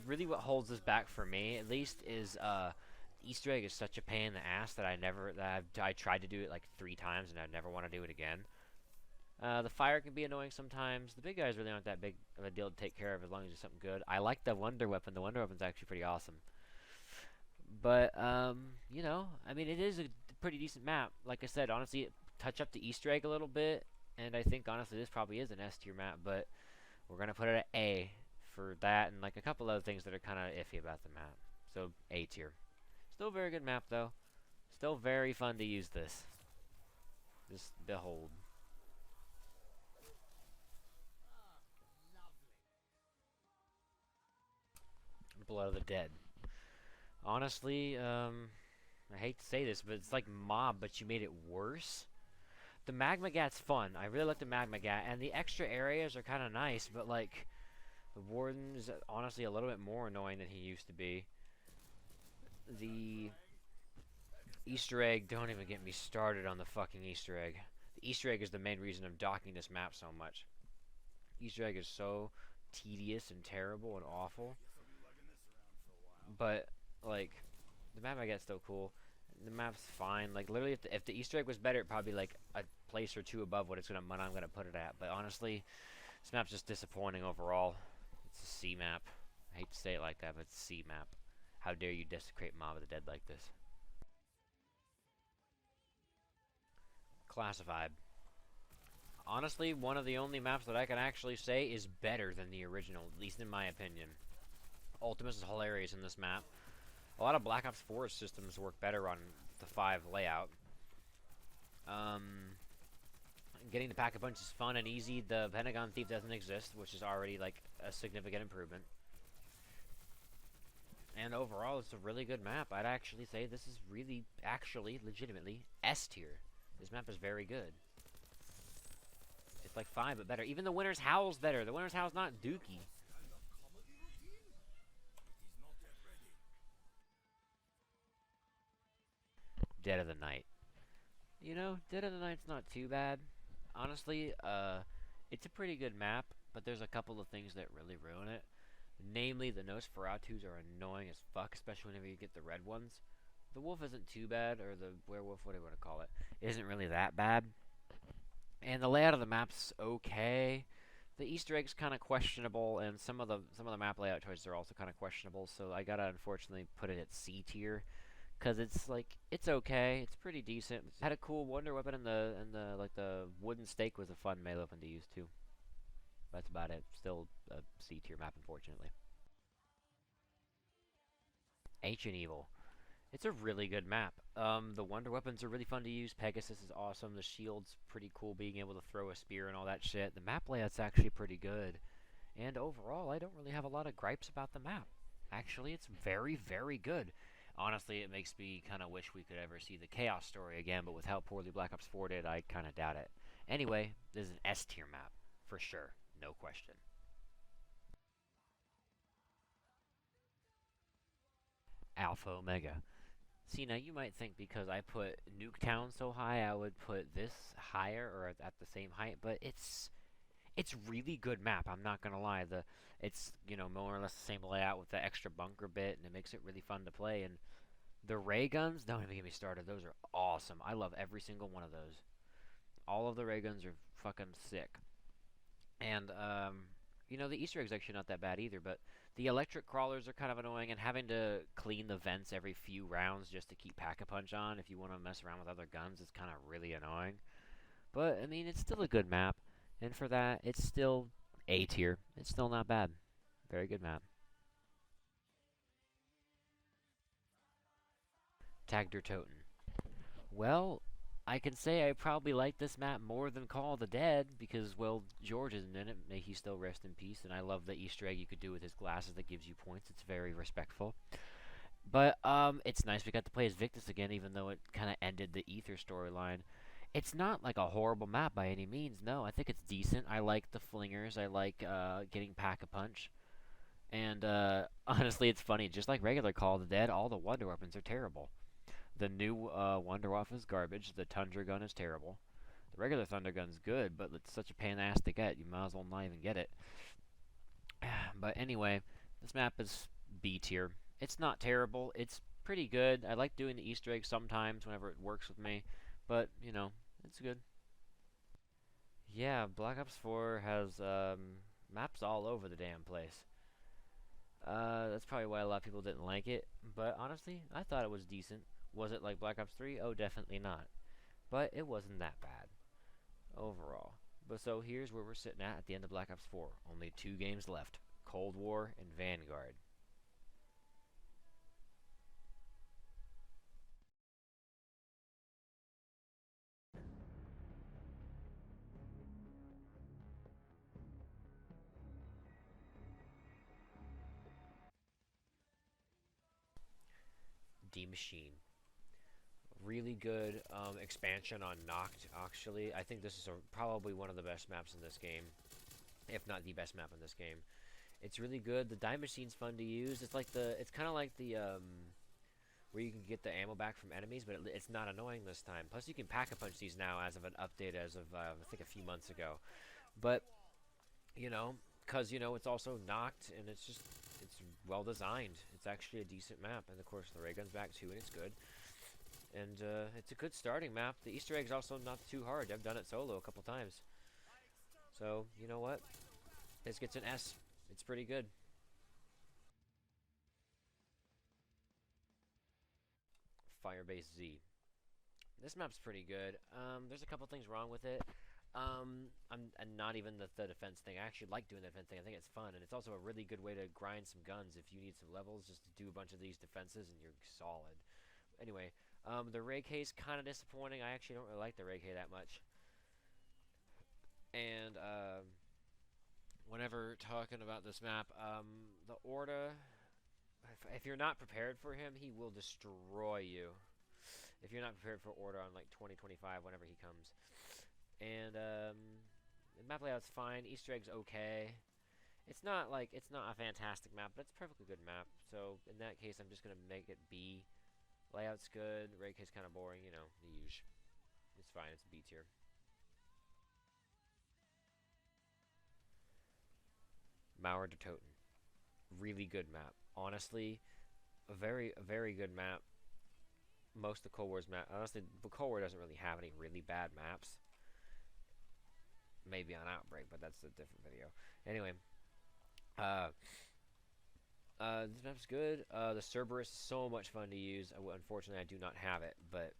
really what holds this back for me, at least, is, Easter egg is such a pain in the ass that I tried to do it like 3 times and I never want to do it again. The fire can be annoying sometimes. The big guys really aren't that big of a deal to take care of as long as you do something good. I like the wonder weapon. The wonder weapon's actually pretty awesome. But, you know, I mean, it is a pretty decent map. Like I said, honestly, touch up the Easter egg a little bit, and I think, honestly, this probably is an S tier map, but we're going to put it at A for that and, like, a couple other things that are kind of iffy about the map. So, A tier. Still a very good map, though. Still very fun to use this. Just behold. Blood of the Dead. Honestly, I hate to say this, but it's like Mob, but you made it worse. The Magma Gat's fun. I really like the Magma Gat, and the extra areas are kind of nice, but like, the Warden is honestly a little bit more annoying than he used to be. The Easter egg, don't even get me started on the fucking Easter egg. The Easter egg is the main reason I'm docking this map so much. Easter egg is so tedious and terrible and awful. But like the map I get still cool. The map's fine. Like literally, if the Easter egg was better, it'd probably be like a place or two above what I'm gonna put it at. But honestly, this map's just disappointing overall. It's a C map. I hate to say it like that, but it's a C map. How dare you desecrate Mob of the Dead like this? Classified. Honestly, one of the only maps that I can actually say is better than the original, at least in my opinion. Ultimus is hilarious in this map. A lot of Black Ops 4 systems work better on the 5 layout. Getting the Pack-a-Punch is fun and easy. The Pentagon Thief doesn't exist, which is already like a significant improvement. And overall, it's a really good map. I'd actually say this is really, actually, legitimately, S tier. This map is very good. It's like 5, but better. Even the Winter's Howl's better. The Winter's Howl's not dookie. Dead of the Night. You know, Dead of the Night's not too bad. Honestly, it's a pretty good map, but there's a couple of things that really ruin it. Namely, the Nosferatus are annoying as fuck, especially whenever you get the red ones. The wolf isn't too bad, or the werewolf, whatever you want to call it, isn't really that bad. And the layout of the map's okay. The Easter egg's kind of questionable, and some of the map layout choices are also kind of questionable. So I gotta unfortunately put it at C tier, cause it's like it's okay, it's pretty decent. It had a cool wonder weapon, and the wooden stake was a fun melee weapon to use too. That's about it. Still a C tier map, unfortunately. Ancient Evil. It's a really good map. The wonder weapons are really fun to use. Pegasus is awesome. The shield's pretty cool, being able to throw a spear and all that shit. The map layout's actually pretty good. And overall, I don't really have a lot of gripes about the map. Actually, it's very, very good. Honestly, it makes me kind of wish we could ever see the Chaos story again, but with how poorly Black Ops 4 did, I kind of doubt it. Anyway, this is an S tier map, for sure. No question. Alpha Omega. See, now you might think because I put Nuketown so high, I would put this higher or at the same height, but it's really good map. I'm not gonna lie. It's more or less the same layout with the extra bunker bit, and it makes it really fun to play. And the ray guns, don't even get me started. Those are awesome. I love every single one of those. All of the ray guns are fucking sick. And the Easter eggs actually not that bad either, but the electric crawlers are kind of annoying, and having to clean the vents every few rounds just to keep Pack-a-Punch on if you want to mess around with other guns is kind of really annoying. But, I mean, it's still a good map, and for that, it's still A tier. It's still not bad. Very good map. Tag der Toten. Well, I can say I probably like this map more than Call of the Dead because, well, George isn't in it. May he still rest in peace. And I love the Easter egg you could do with his glasses that gives you points. It's very respectful. But it's nice we got to play as Victus again, even though it kind of ended the Ether storyline. It's not like a horrible map by any means. No, I think it's decent. I like the flingers. I like getting Pack-a-Punch. And honestly, it's funny. Just like regular Call of the Dead, all the wonder weapons are terrible. The new Wunderwaffe is garbage. The Tundra gun is terrible. The regular Thunder gun's good, but it's such a pain in the ass to get. You might as well not even get it. But anyway, this map is B tier. It's not terrible. It's pretty good. I like doing the Easter eggs sometimes whenever it works with me. But, it's good. Yeah, Black Ops 4 has maps all over the damn place. That's probably why a lot of people didn't like it. But honestly, I thought it was decent. Was it like Black Ops 3? Oh, definitely not. But it wasn't that bad overall. But so here's where we're sitting at the end of Black Ops 4. Only 2 games left. Cold War and Vanguard. D Machine. Really good expansion on Noct, actually. I think this is probably one of the best maps in this game, if not the best map in this game. It's really good. The Die Machine's fun to use. It's kind of like the where you can get the ammo back from enemies, but it's not annoying this time. Plus, you can Pack-a-Punch these now as of an update as of I think a few months ago. But because you know it's also knocked and it's well designed. It's actually a decent map, and of course the ray gun's back too, and it's good. And it's a good starting map. The Easter egg's also not too hard. I've done it solo a couple times. So you know what? This gets an S. It's pretty good. Firebase Z. This map's pretty good. There's a couple things wrong with it. And not even the defense thing. I actually like doing the defense thing. I think it's fun, and it's also a really good way to grind some guns if you need some levels, just to do a bunch of these defenses, and you're solid. Anyway, the Ray K is kind of disappointing. I actually don't really like the Ray K that much. And whenever talking about this map, the Orda, if you're not prepared for him, he will destroy you. If you're not prepared for Order on like 2025, whenever he comes. And the map layout's fine. Easter egg's okay. It's not a fantastic map, but it's a perfectly good map. So in that case, I'm just gonna make it B. Layout's good. Raycase kind of boring, you know, the usual. It's fine. It's B tier. Mauer de Toten, really good map. Honestly, a very good map. Most of the Cold War's map. Honestly, the Cold War doesn't really have any really bad maps. Maybe on Outbreak, but that's a different video. Anyway, this map's good. The Cerberus is so much fun to use. Unfortunately, I do not have it, but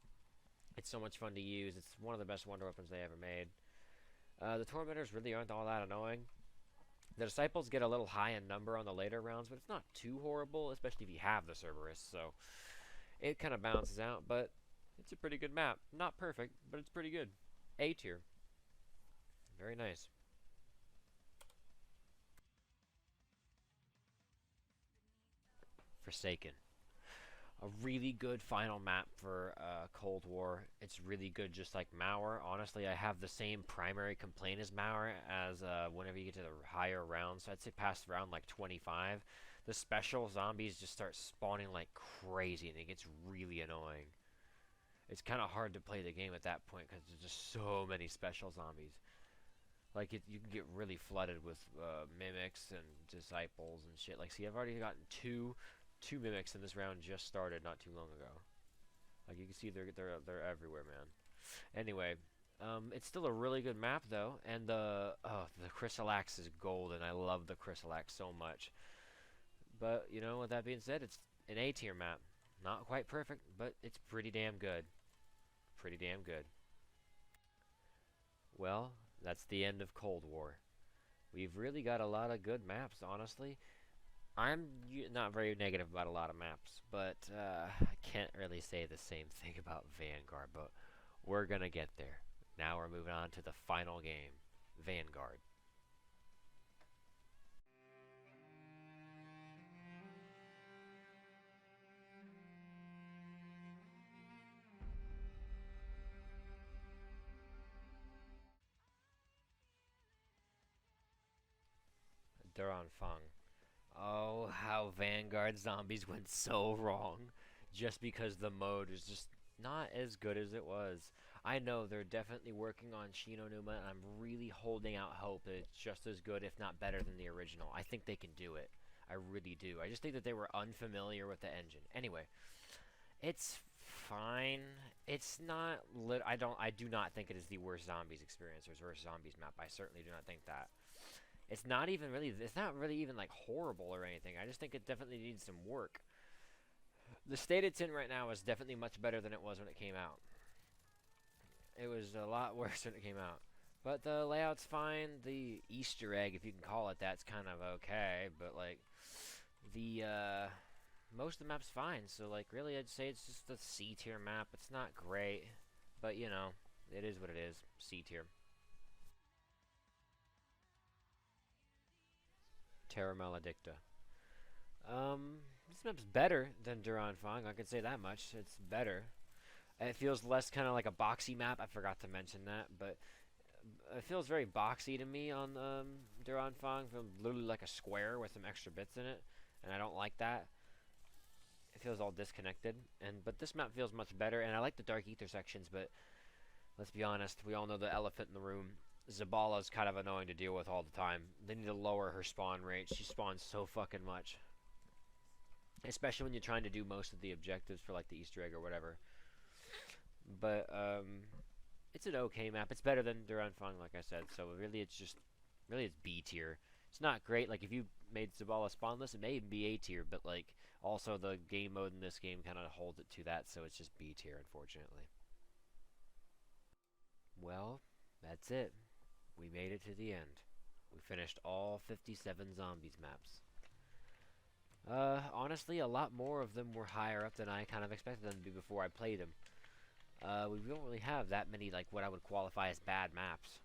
it's so much fun to use. It's one of the best wonder weapons they ever made. The Tormentors really aren't all that annoying. The Disciples get a little high in number on the later rounds, but it's not too horrible, especially if you have the Cerberus, so it kind of balances out, but it's a pretty good map. Not perfect, but it's pretty good. A tier. Very nice. Forsaken. A really good final map for Cold War. It's really good, just like Mauer. Honestly, I have the same primary complaint as Mauer as whenever you get to the higher rounds. So I'd say past round like 25, the special zombies just start spawning like crazy, and it gets really annoying. It's kind of hard to play the game at that point because there's just so many special zombies. Like you can get really flooded with mimics and disciples and shit. Like, see, I've already gotten two mimics, and this round just started not too long ago. Like you can see, they're everywhere, man. Anyway, it's still a really good map though, and the Chrysalax is golden. I love the Chrysalax so much. But you know, with that being said, it's an A tier map. Not quite perfect, but it's pretty damn good. Pretty damn good. Well, that's the end of Cold War. We've really got a lot of good maps, honestly. I'm not very negative about a lot of maps, but I can't really say the same thing about Vanguard, but we're gonna get there. Now we're moving on to the final game, Vanguard. Duran Fang. Oh, how Vanguard zombies went so wrong. Just because the mode is just not as good as it was. I know they're definitely working on Shin Onuma, and I'm really holding out hope that it's just as good, if not better, than the original. I think they can do it. I really do. I just think that they were unfamiliar with the engine. Anyway, it's fine. It's not I do not think it is the worst zombies experience or worst zombies map. I certainly do not think that. It's not really even like horrible or anything. I just think it definitely needs some work. The state it's in right now is definitely much better than it was when it came out. It was a lot worse when it came out. But the layout's fine. The Easter egg, if you can call it that's kind of okay. But like the most of the map's fine. So like really, I'd say it's just a C tier map. It's not great, but you know, it is what it is. C tier. Terra Maledicta. This map's better than Duran Fang. I can say that much. It's better. It feels less kind of like a boxy map. I forgot to mention that, but it feels very boxy to me on Duran Fang. It feels literally like a square with some extra bits in it, and I don't like that. It feels all disconnected. But this map feels much better, and I like the Dark Ether sections. But let's be honest, we all know the elephant in the room. Zabala's kind of annoying to deal with all the time. They need to lower her spawn rate. She spawns so fucking much. Especially when you're trying to do most of the objectives for like the Easter egg or whatever. But it's an okay map. It's better than Duran Fang, like I said. So really, it's B tier. It's not great. Like if you made Zabala spawnless, it may even be A tier. But like also the game mode in this game kind of holds it to that. So it's just B tier, unfortunately. Well, that's it. We made it to the end. We finished all 57 zombies maps. Honestly, a lot more of them were higher up than I kind of expected them to be before I played them. We don't really have that many, like, what I would qualify as bad maps.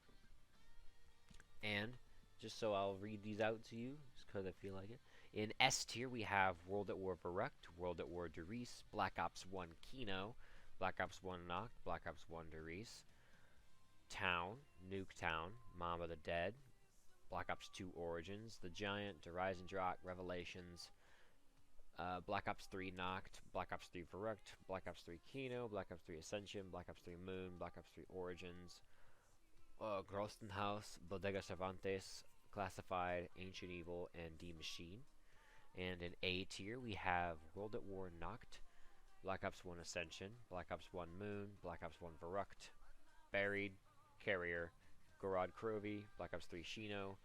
And, just so I'll read these out to you, just because I feel like it. In S tier, we have World at War Verrückt, World at War Der Riese, Black Ops 1 Kino, Black Ops 1 Nacht, Black Ops 1 Der Riese, Town, Nuketown, Mom of the Dead, Black Ops 2 Origins, The Giant, Der Reisendraht, Revelations, Black Ops 3 Nacht, Black Ops 3 Verrückt, Black Ops 3 Kino, Black Ops 3 Ascension, Black Ops 3 Moon, Black Ops 3 Origins, Grostenhaus, Bodega Cervantes, Classified, Ancient Evil, and D Machine. And in A tier, we have World at War Nacht, Black Ops 1 Ascension, Black Ops 1 Moon, Black Ops 1 Verrückt, Buried, Carrier, Gorod Krovi, Black Ops 3 Shino,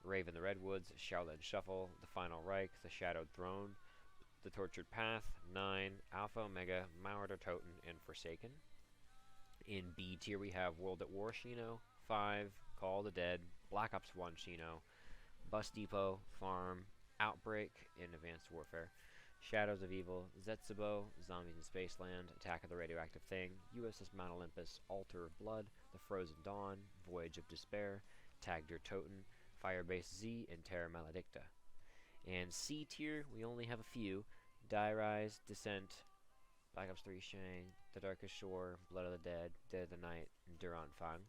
Raven the Redwoods, Shaolin Shuffle, The Final Reich, The Shadowed Throne, The Tortured Path, 9, Alpha Omega, Mauer Toten, and Forsaken. In B tier, we have World at War Shino, 5, Call of the Dead, Black Ops 1 Shino, Bus Depot, Farm, Outbreak in Advanced Warfare, Shadows of Evil, Zetsubo, Zombies in Spaceland, Attack of the Radioactive Thing, USS Mount Olympus, Altar of Blood, The Frozen Dawn, Voyage of Despair, Tag der Toten, Firebase Z, and Terra Maledicta. And C tier, we only have a few: Die Rise, Descent, Black Ops 3 Shang, The Darkest Shore, Blood of the Dead, Dead of the Night, and Duran Fang.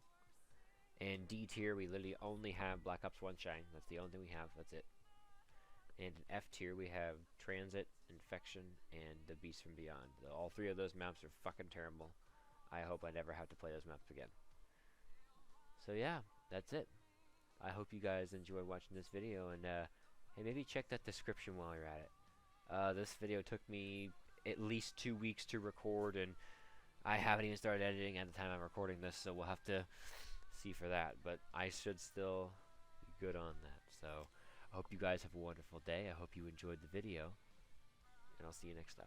And D tier, we literally only have Black Ops 1 Shang. That's the only thing we have. That's it. And in F tier, we have Transit, Infection, and The Beast from Beyond. All three of those maps are fucking terrible. I hope I never have to play those maps again. So yeah, that's it. I hope you guys enjoyed watching this video, and hey, maybe check that description while you're at it. This video took me at least 2 weeks to record, and I haven't even started editing at the time I'm recording this, so we'll have to see for that. But I should still be good on that. So I hope you guys have a wonderful day. I hope you enjoyed the video, and I'll see you next time.